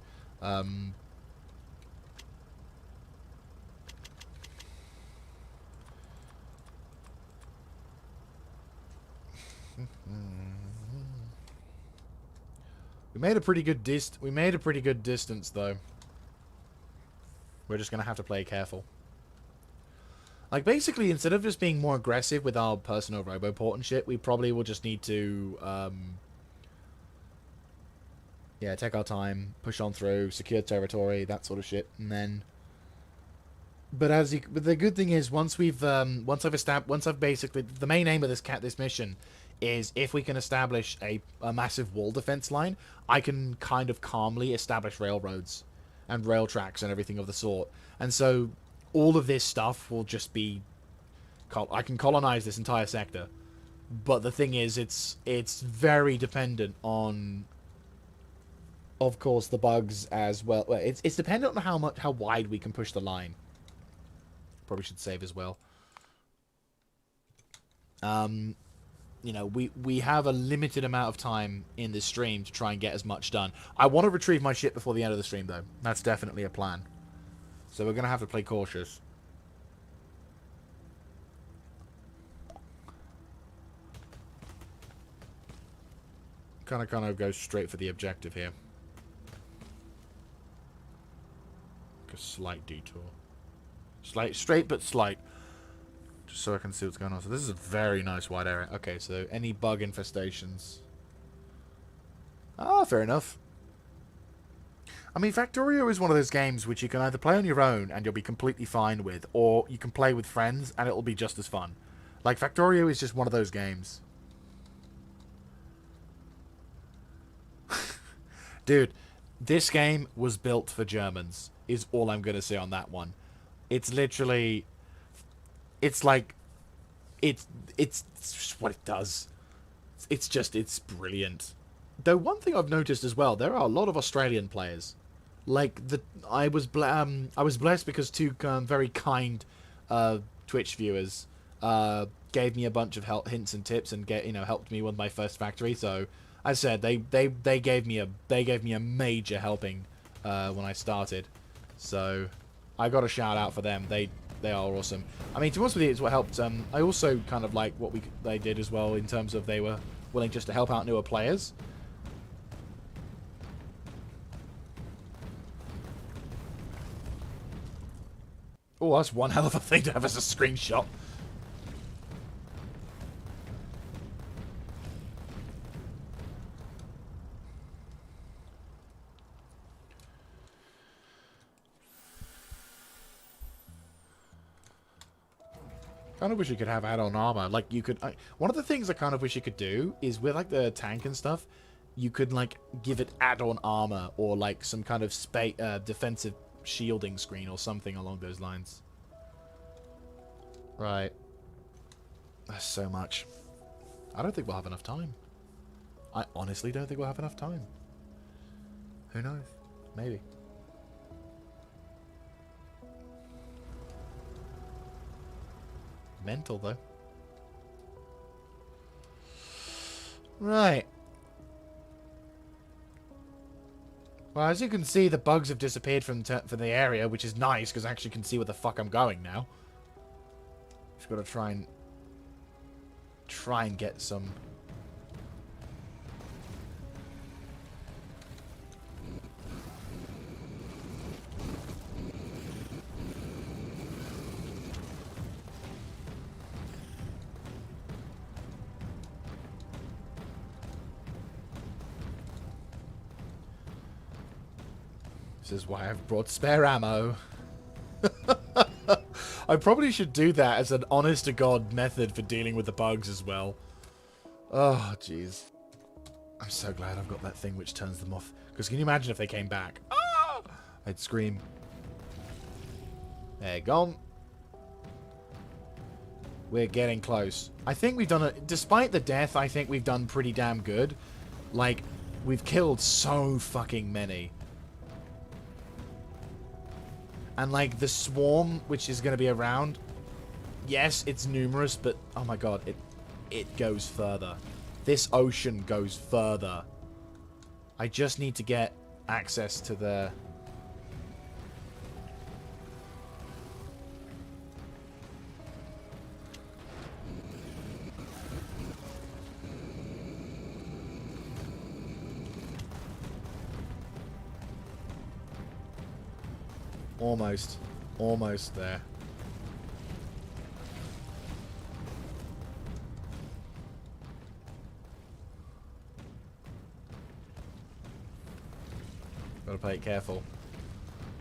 We made a pretty good distance though. We're just gonna have to play careful. Like, basically, instead of just being more aggressive with our personal roboport and shit, we probably will just need to, yeah, take our time, push on through, secure territory, that sort of shit, and then... But the good thing is, once I've basically... The main aim of this mission is, if we can establish a massive wall defense line, I can kind of calmly establish railroads and rail tracks and everything of the sort. And so... all of this stuff will just be... I can colonize this entire sector. But the thing is, it's very dependent on... Of course, the bugs as well. Well, it's dependent on how wide we can push the line. Probably should save as well. You know, we have a limited amount of time in this stream to try and get as much done. I want to retrieve my ship before the end of the stream, though. That's definitely a plan. So we're going to have to play cautious. Kind of go straight for the objective here. A slight detour. Straight but slight. Just so I can see what's going on. So this is a very nice wide area. Okay, so any bug infestations. Ah, fair enough. I mean, Factorio is one of those games which you can either play on your own and you'll be completely fine with, or you can play with friends and it'll be just as fun. Like, Factorio is just one of those games. Dude, this game was built for Germans, is all I'm going to say on that one. It's literally... It's like... It's just what it does. It's brilliant. Though one thing I've noticed as well, there are a lot of Australian players. Like, I was blessed because two very kind Twitch viewers gave me a bunch of hints and tips and helped me with my first factory. So I said they gave me a major helping when I started. So I got a shout out for them. They are awesome. I mean, to be honest with you, it's what helped. I also kind of like what they did as well in terms of they were willing just to help out newer players. Oh, that's one hell of a thing to have as a screenshot. Kind of wish you could have add-on armor. Like, you could... one of the things I kind of wish you could do is with, like, the tank and stuff, you could, like, give it add-on armor or, like, some kind of defensive shielding screen or something along those lines. Right. That's so much. I don't think we'll have enough time. I honestly don't think we'll have enough time. Who knows? Maybe. Mental, though. Right. Well, as you can see, the bugs have disappeared from the area, which is nice, because I actually can see where the fuck I'm going now. Just got to try and get some... This is why I've brought spare ammo. I probably should do that as an honest-to-God method for dealing with the bugs as well. Oh, jeez. I'm so glad I've got that thing which turns them off. Because can you imagine if they came back? Ah! I'd scream. They're gone. We're getting close. I think we've done it. Despite the death, I think we've done pretty damn good. Like, we've killed so fucking many. And, like, the swarm, which is going to be around, yes, it's numerous, but, oh my god, it goes further. This ocean goes further. I just need to get access to the... Almost. Almost there. Gotta play it careful.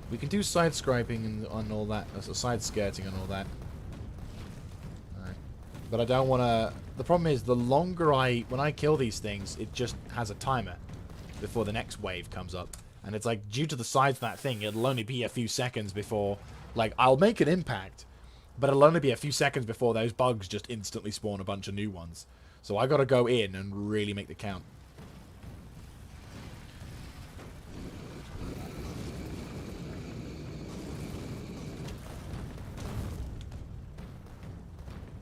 We can do side scraping and on all that, side skirting and all that. Right. But I don't want to... The problem is, the longer when I kill these things, it just has a timer before the next wave comes up. And it's like, due to the size of that thing, it'll only be a few seconds before... Like, I'll make an impact, but it'll only be a few seconds before those bugs just instantly spawn a bunch of new ones. So I gotta go in and really make the count.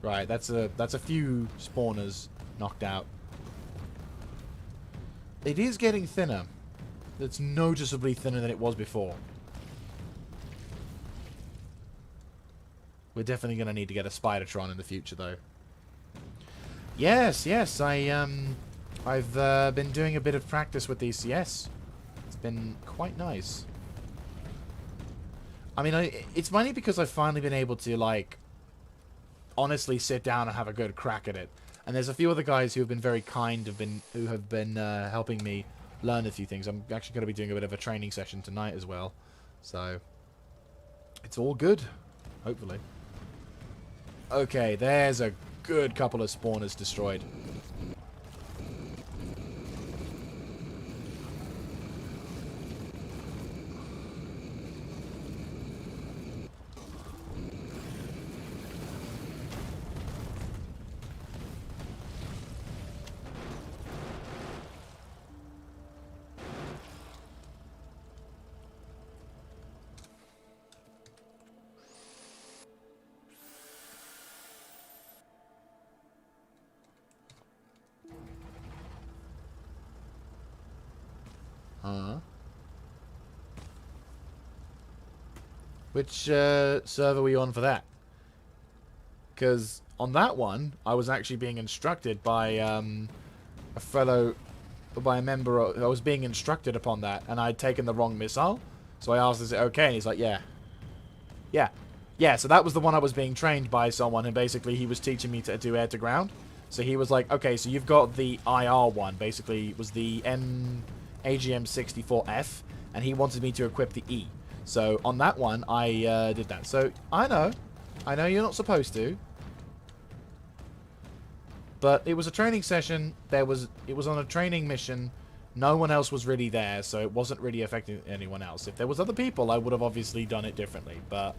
Right, that's a few spawners knocked out. It is getting thinner. It's noticeably thinner than it was before. We're definitely going to need to get a Spidertron in the future, though. Yes, yes, I've been doing a bit of practice with these. Yes, it's been quite nice. I mean, it's funny because I've finally been able to, like, honestly sit down and have a good crack at it. And there's a few other guys who have been very kind, who have been helping me learn a few things. I'm actually going to be doing a bit of a training session tonight as well. So, it's all good. Hopefully. Okay, there's a good couple of spawners destroyed. Which server were you on for that? Because on that one, I was actually being instructed by by a member. I was being instructed upon that, and I'd taken the wrong missile. So I asked, "Is it okay?" And he's like, "Yeah, yeah, yeah." So that was the one I was being trained by someone, and basically he was teaching me to do air to ground. So he was like, "Okay, so you've got the IR one. Basically, it was the AGM-64F, and he wanted me to equip the E." So on that one, I did that. So I know you're not supposed to, but it was a training session. It was on a training mission. No one else was really there, so it wasn't really affecting anyone else. If there was other people, I would have obviously done it differently, but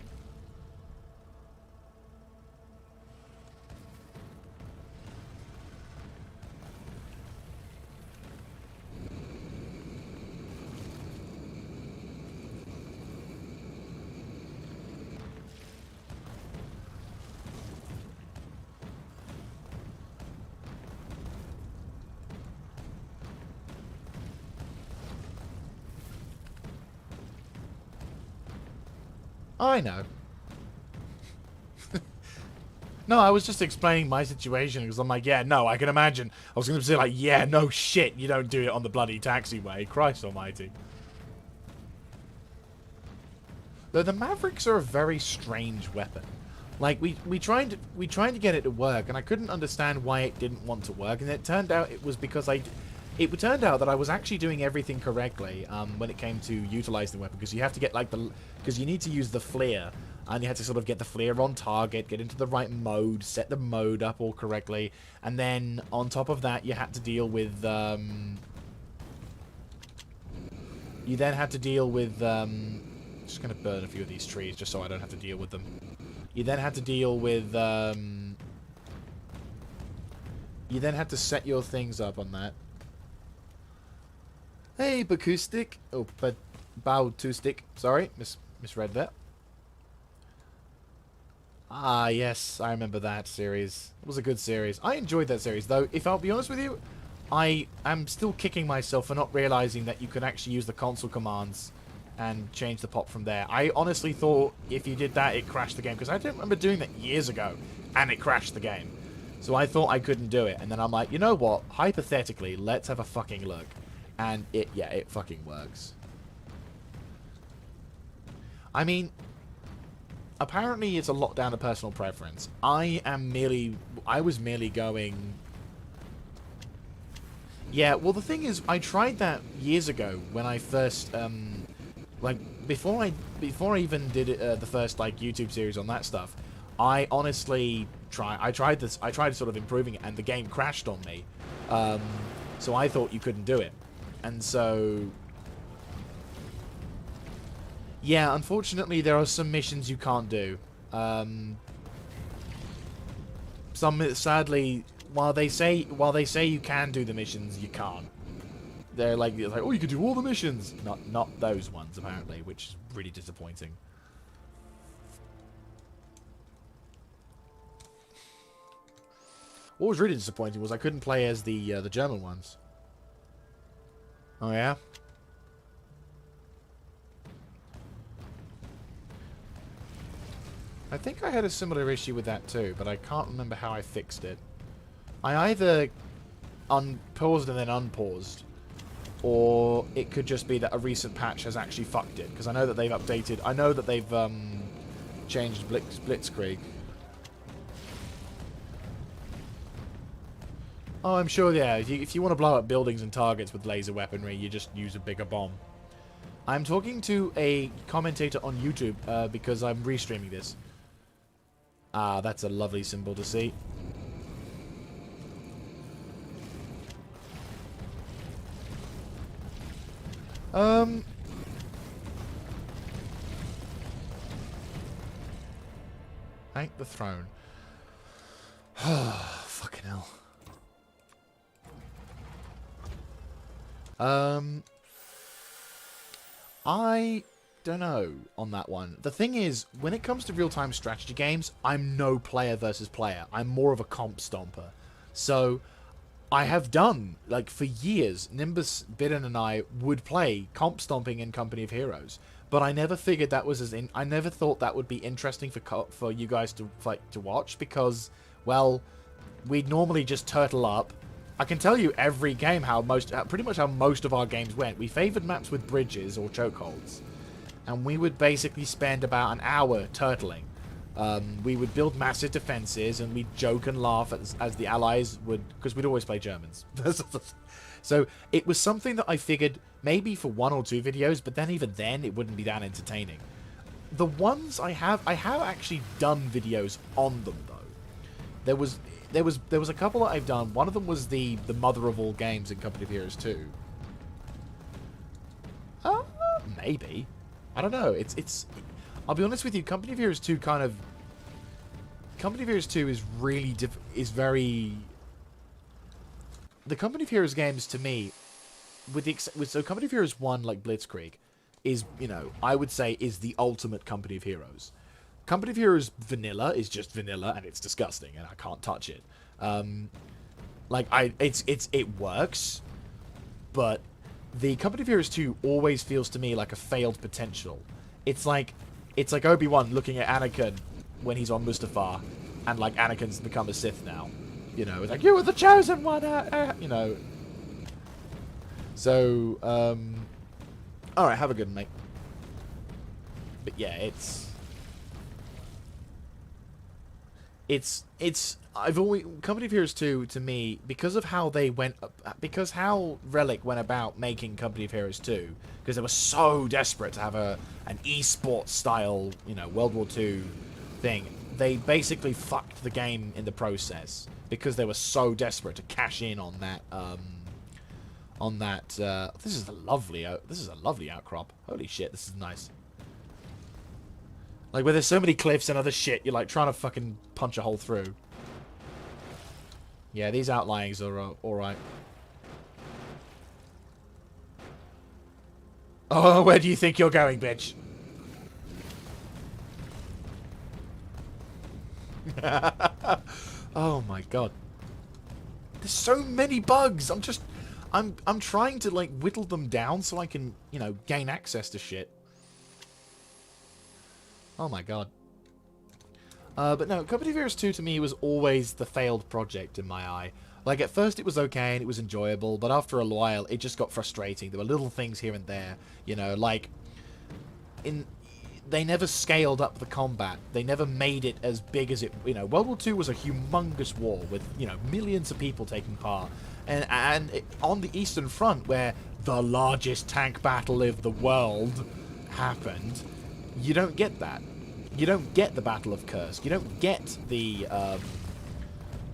I know. No, I was just explaining my situation because I'm like, yeah, no, I can imagine. I was going to say like, yeah, no shit, you don't do it on the bloody taxiway. Christ almighty. Though the Mavericks are a very strange weapon. Like we tried to get it to work, and I couldn't understand why it didn't want to work, and it turned out it was because it turned out that I was actually doing everything correctly when it came to utilizing the weapon, because you have to get like because you need to use the flare, and you had to sort of get the flare on target, get into the right mode, set the mode up all correctly, and then on top of that you had to deal with just gonna burn a few of these trees just so I don't have to deal with them. You then had to deal with you then had to set your things up on that. Hey, Bacoustic. Oh, but Bowtustic. Sorry, misread that. Ah, yes, I remember that series. It was a good series. I enjoyed that series, though. If I'll be honest with you, I am still kicking myself for not realizing that you can actually use the console commands and change the pop from there. I honestly thought if you did that, it crashed the game, because I don't remember doing that years ago, and it crashed the game. So I thought I couldn't do it, and then I'm like, you know what? Hypothetically, let's have a fucking look. And it fucking works. I mean, apparently it's a lot down to personal preference. I was merely going... Yeah, well the thing is, I tried that years ago when I first, like, before I even did it, the first, like, YouTube series on that stuff, I honestly tried sort of improving it, and the game crashed on me. So I thought you couldn't do it. And so, yeah, unfortunately, there are some missions you can't do. Sadly, while they say you can do the missions, you can't. They're like, oh, you can do all the missions. Not those ones, apparently, which is really disappointing. What was really disappointing was I couldn't play as the German ones. Oh, yeah? I think I had a similar issue with that too, but I can't remember how I fixed it. I either unpaused and then unpaused, or it could just be that a recent patch has actually fucked it, because I know that they've updated... I know that they've changed Blitzkrieg. Oh, I'm sure, yeah. If you want to blow up buildings and targets with laser weaponry, you just use a bigger bomb. I'm talking to a commentator on YouTube because I'm restreaming this. Ah, that's a lovely symbol to see. Thank the throne. Fucking hell. I don't know on that one. The thing is, when it comes to real-time strategy games, I'm no player versus player. I'm more of a comp stomper. So, I have done, like, for years, Nimbus, Bidden, and I would play comp stomping in Company of Heroes. But I never figured that was I never thought that would be interesting for you guys to watch because, well, we'd normally just turtle up. I can tell you every game pretty much how most of our games went. We favored maps with bridges or chokeholds, and we would basically spend about an hour turtling. We would build massive defenses, and we'd joke and laugh as the allies would, because we'd always play Germans. So it was something that I figured maybe for 1 or 2 videos, but then even then it wouldn't be that entertaining. The ones I have actually done videos on them though. There was a couple that I've done. One of them was the mother of all games in Company of Heroes 2. Maybe. I don't know. It's. I'll be honest with you. Company of Heroes 2 Company of Heroes 2 is really very. The Company of Heroes games to me, so Company of Heroes 1 like Blitzkrieg, is I would say is the ultimate Company of Heroes. Company of Heroes vanilla is just vanilla, and it's disgusting, and I can't touch it. It works, but the Company of Heroes 2 always feels to me like a failed potential. It's like Obi-Wan looking at Anakin when he's on Mustafar, and like Anakin's become a Sith now. It's like, you were the chosen one, So, alright, have a good one, mate. But yeah, Company of Heroes 2 to me, because of how how Relic went about making Company of Heroes 2, because they were so desperate to have an esports style, World War II thing, they basically fucked the game in the process because they were so desperate to cash in on that. This is a lovely outcrop. Holy shit, this is nice. Like, where there's so many cliffs and other shit, you're, like, trying to fucking punch a hole through. Yeah, these outlyings are alright. Oh, where do you think you're going, bitch? Oh, my God. There's so many bugs! I'm trying to, like, whittle them down so I can, gain access to shit. Oh my god. But no, Company of Heroes 2 to me was always the failed project in my eye. Like, at first it was okay and it was enjoyable, but after a while it just got frustrating. There were little things here and there, like... They never scaled up the combat. They never made it as big as it... World War II was a humongous war with, millions of people taking part. And on the Eastern Front, where the largest tank battle of the world happened... You don't get that. You don't get the Battle of Kursk. You don't get the,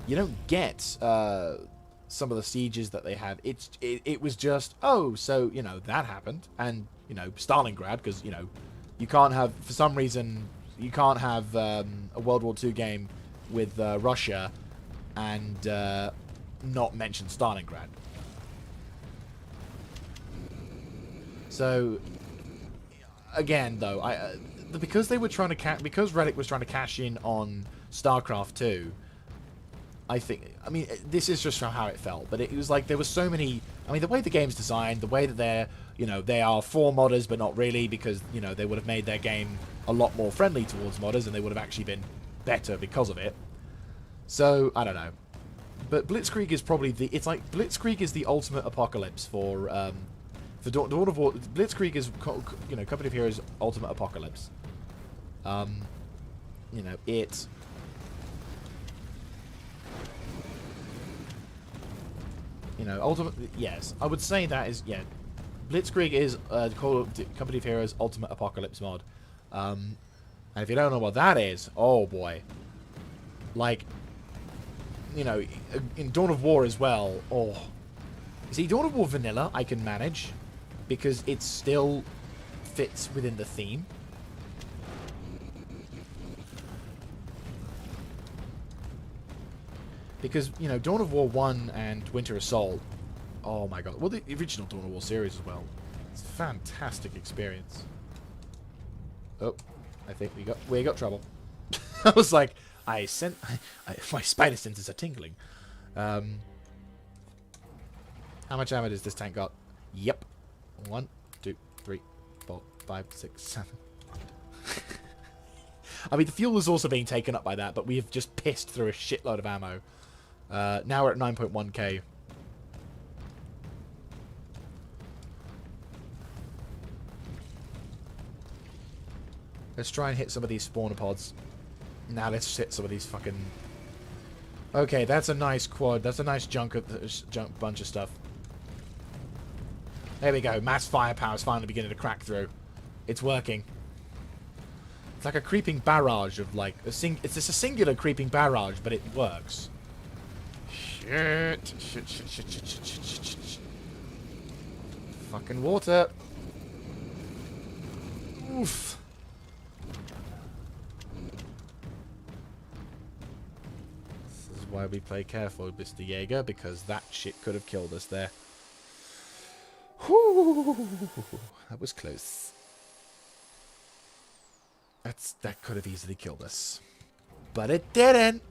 you don't get, some of the sieges that they had. It was just, oh, so, that happened. And, Stalingrad, because, you can't have, for some reason, you can't have, a World War II game with, Russia and, not mention Stalingrad. So... Again, though, because they were trying to because Relic was trying to cash in on StarCraft 2, this is just how it felt. But it was like there were so many. The way the game's designed, the way that they are for modders, but not really, because they would have made their game a lot more friendly towards modders, and they would have actually been better because of it. So I don't know. But Blitzkrieg is probably Blitzkrieg is the ultimate apocalypse for. For Dawn of War, Blitzkrieg is, Company of Heroes' ultimate apocalypse. You know, ultimately, yes, I would say that is, yeah. Blitzkrieg is Call of Company of Heroes Ultimate Apocalypse mod. And if you don't know what that is, oh boy. Like, you know, in Dawn of War as well, oh. See, Dawn of War Vanilla I can manage, because it still fits within the theme. Because, you know, Dawn of War 1 and Winter Assault, oh my god. Well, the original Dawn of War series as well. It's a fantastic experience. Oh, I think we got trouble. I was like, my spider senses are tingling. How much ammo does this tank got? Yep. 1, 2, 3, 4, 5, 6, 7. I mean, the fuel is also being taken up by that, but we have just pissed through a shitload of ammo. Now we're at 9.1k. Let's try and hit some of these spawner pods. Now let's hit some of these fucking... Okay, that's a nice quad. That's a nice bunch of stuff. There we go. Mass firepower is finally beginning to crack through. It's working. It's like a creeping barrage of like... It's just a singular creeping barrage, but it works. Shit. Shit. Fucking water. Oof. This is why we play careful, Mr. Jaeger, because that shit could have killed us there. Whew. That was close. That could have easily killed us. But it didn't.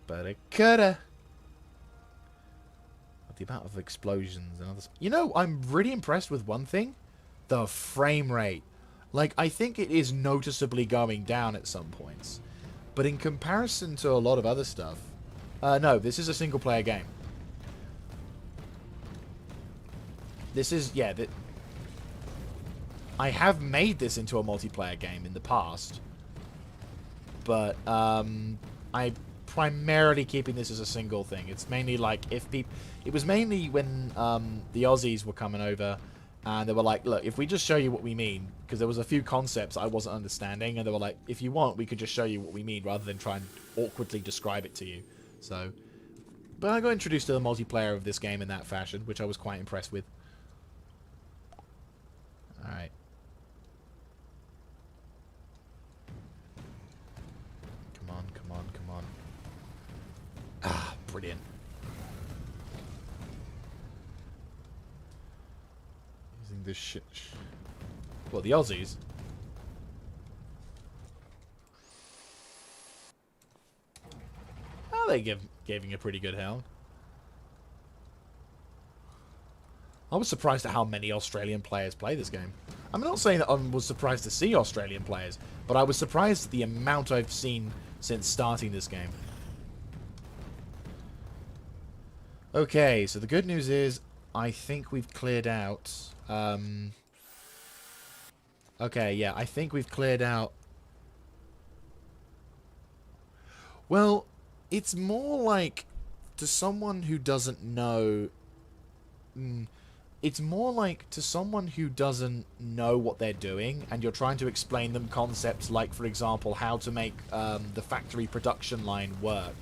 But it coulda. The amount of explosions and others. You know, I'm really impressed with one thing. The frame rate. Like, I think it is noticeably going down at some points. But in comparison to a lot of other stuff... no, this is a single-player game. This is... Yeah, I have made this into a multiplayer game in the past. But, I'm primarily keeping this as a single thing. It's mainly like, if people... It was mainly when, the Aussies were coming over... And they were like, look, if we just show you what we mean, because there was a few concepts I wasn't understanding, and they were like, if you want, we could just show you what we mean, rather than try and awkwardly describe it to you. So, but I got introduced to the multiplayer of this game in that fashion, which I was quite impressed with. Alright. Come on, come on, come on. Ah, brilliant. This shit. Well, the Aussies. Oh, they giving a pretty good hound. I was surprised at how many Australian players play this game. I'm not saying that I was surprised to see Australian players, but I was surprised at the amount I've seen since starting this game. Okay, so the good news is I think we've cleared out... okay, yeah, I think we've cleared out... Well, it's more like, to someone who doesn't know... It's more like, to someone who doesn't know what they're doing, and you're trying to explain them concepts like, for example, how to make the factory production line work.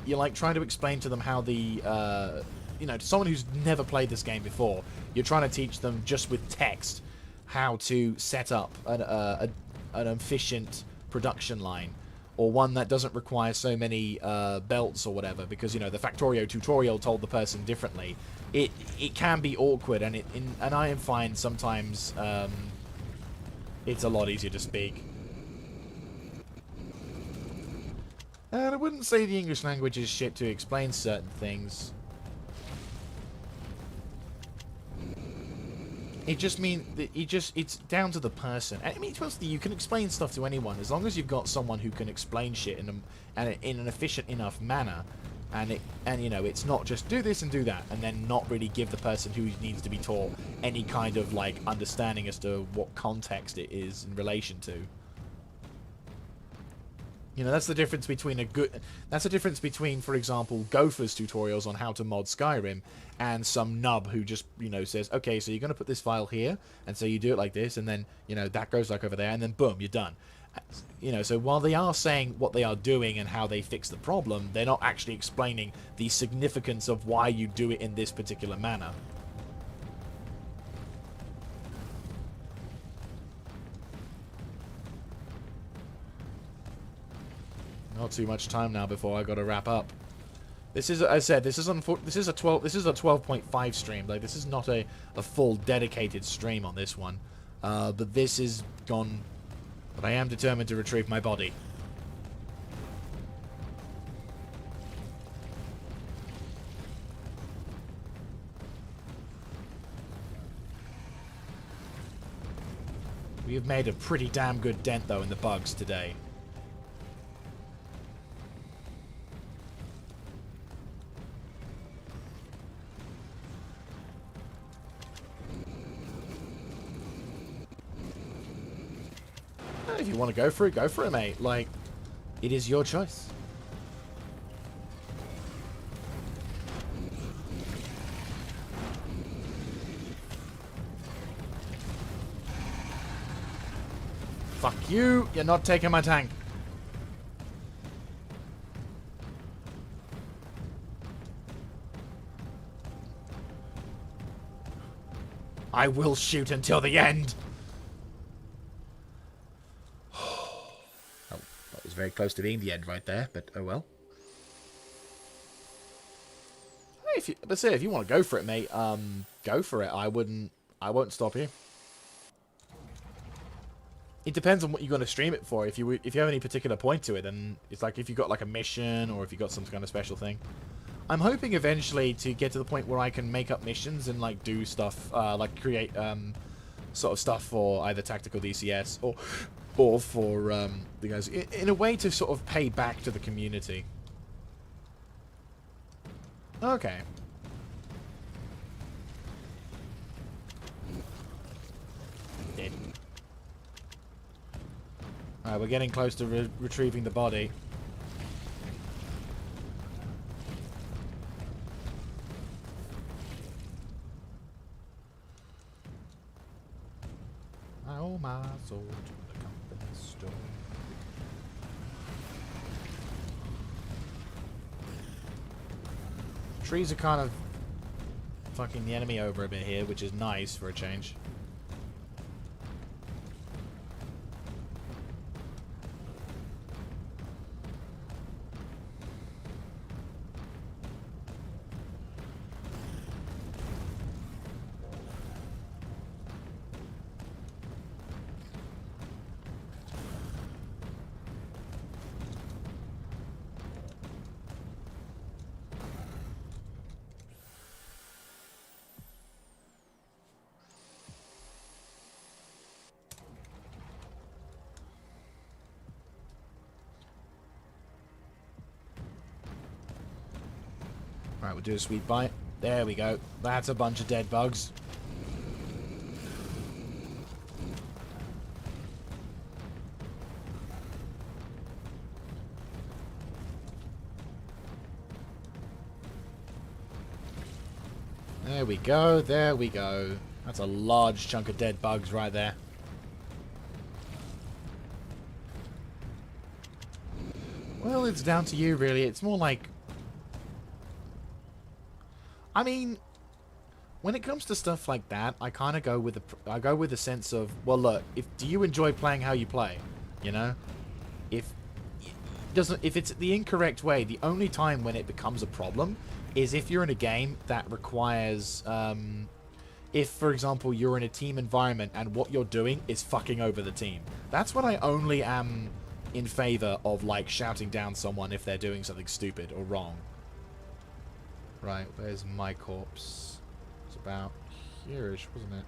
You're like trying to explain to them how the... you know, to someone who's never played this game before, you're trying to teach them just with text how to set up an efficient production line, or one that doesn't require so many belts or whatever, because, you know, the Factorio tutorial told the person differently. It can be awkward, and and I find sometimes it's a lot easier to speak. And I wouldn't say the English language is shit to explain certain things. It just means that it's down to the person. I mean, you can explain stuff to anyone as long as you've got someone who can explain shit in an efficient enough manner, and you know, it's not just do this and do that, and then not really give the person who needs to be taught any kind of like understanding as to what context it is in relation to. You know, that's the difference between That's the difference between, for example, Gopher's tutorials on how to mod Skyrim, and some nub who just, you know, says, okay, so you're going to put this file here, and so you do it like this, and then, you know, that goes like over there, and then boom, you're done. You know, so while they are saying what they are doing and how they fix the problem, they're not actually explaining the significance of why you do it in this particular manner. Not too much time now before I got to wrap up. This is, as I said, this is a 12.5 stream. Like, this is not a full dedicated stream on this one. But this is gone. But I am determined to retrieve my body. We have made a pretty damn good dent, though, in the bugs today. If you want to go for it, mate. Like, it is your choice. Fuck you! You're not taking my tank. I will shoot until the end. Very close to being the end right there, but oh well. Hey, if you want to go for it, mate, go for it. I won't stop you. It depends on what you're going to stream it for. If you have any particular point to it, then it's like if you got like a mission or if you got some kind of special thing. I'm hoping eventually to get to the point where I can make up missions and like do stuff, like create sort of stuff for either tactical DCS or for the guys, in a way to sort of pay back to the community. Okay. Dead. Alright, we're getting close to retrieving the body. I owe my soul to the company store. Trees are kind of fucking the enemy over a bit here, which is nice for a change. Right, we'll do a sweet bite. There we go. That's a bunch of dead bugs. There we go. There we go. That's a large chunk of dead bugs right there. Well, it's down to you, really. It's more like... I mean, when it comes to stuff like that, I kind of go with the sense of, well, look, do you enjoy playing how you play? You know, if it's the incorrect way, the only time when it becomes a problem is if you're in a game that requires, if for example you're in a team environment and what you're doing is fucking over the team. That's when I only am in favor of like shouting down someone if they're doing something stupid or wrong. Right, where's my corpse? It's about here-ish, wasn't it?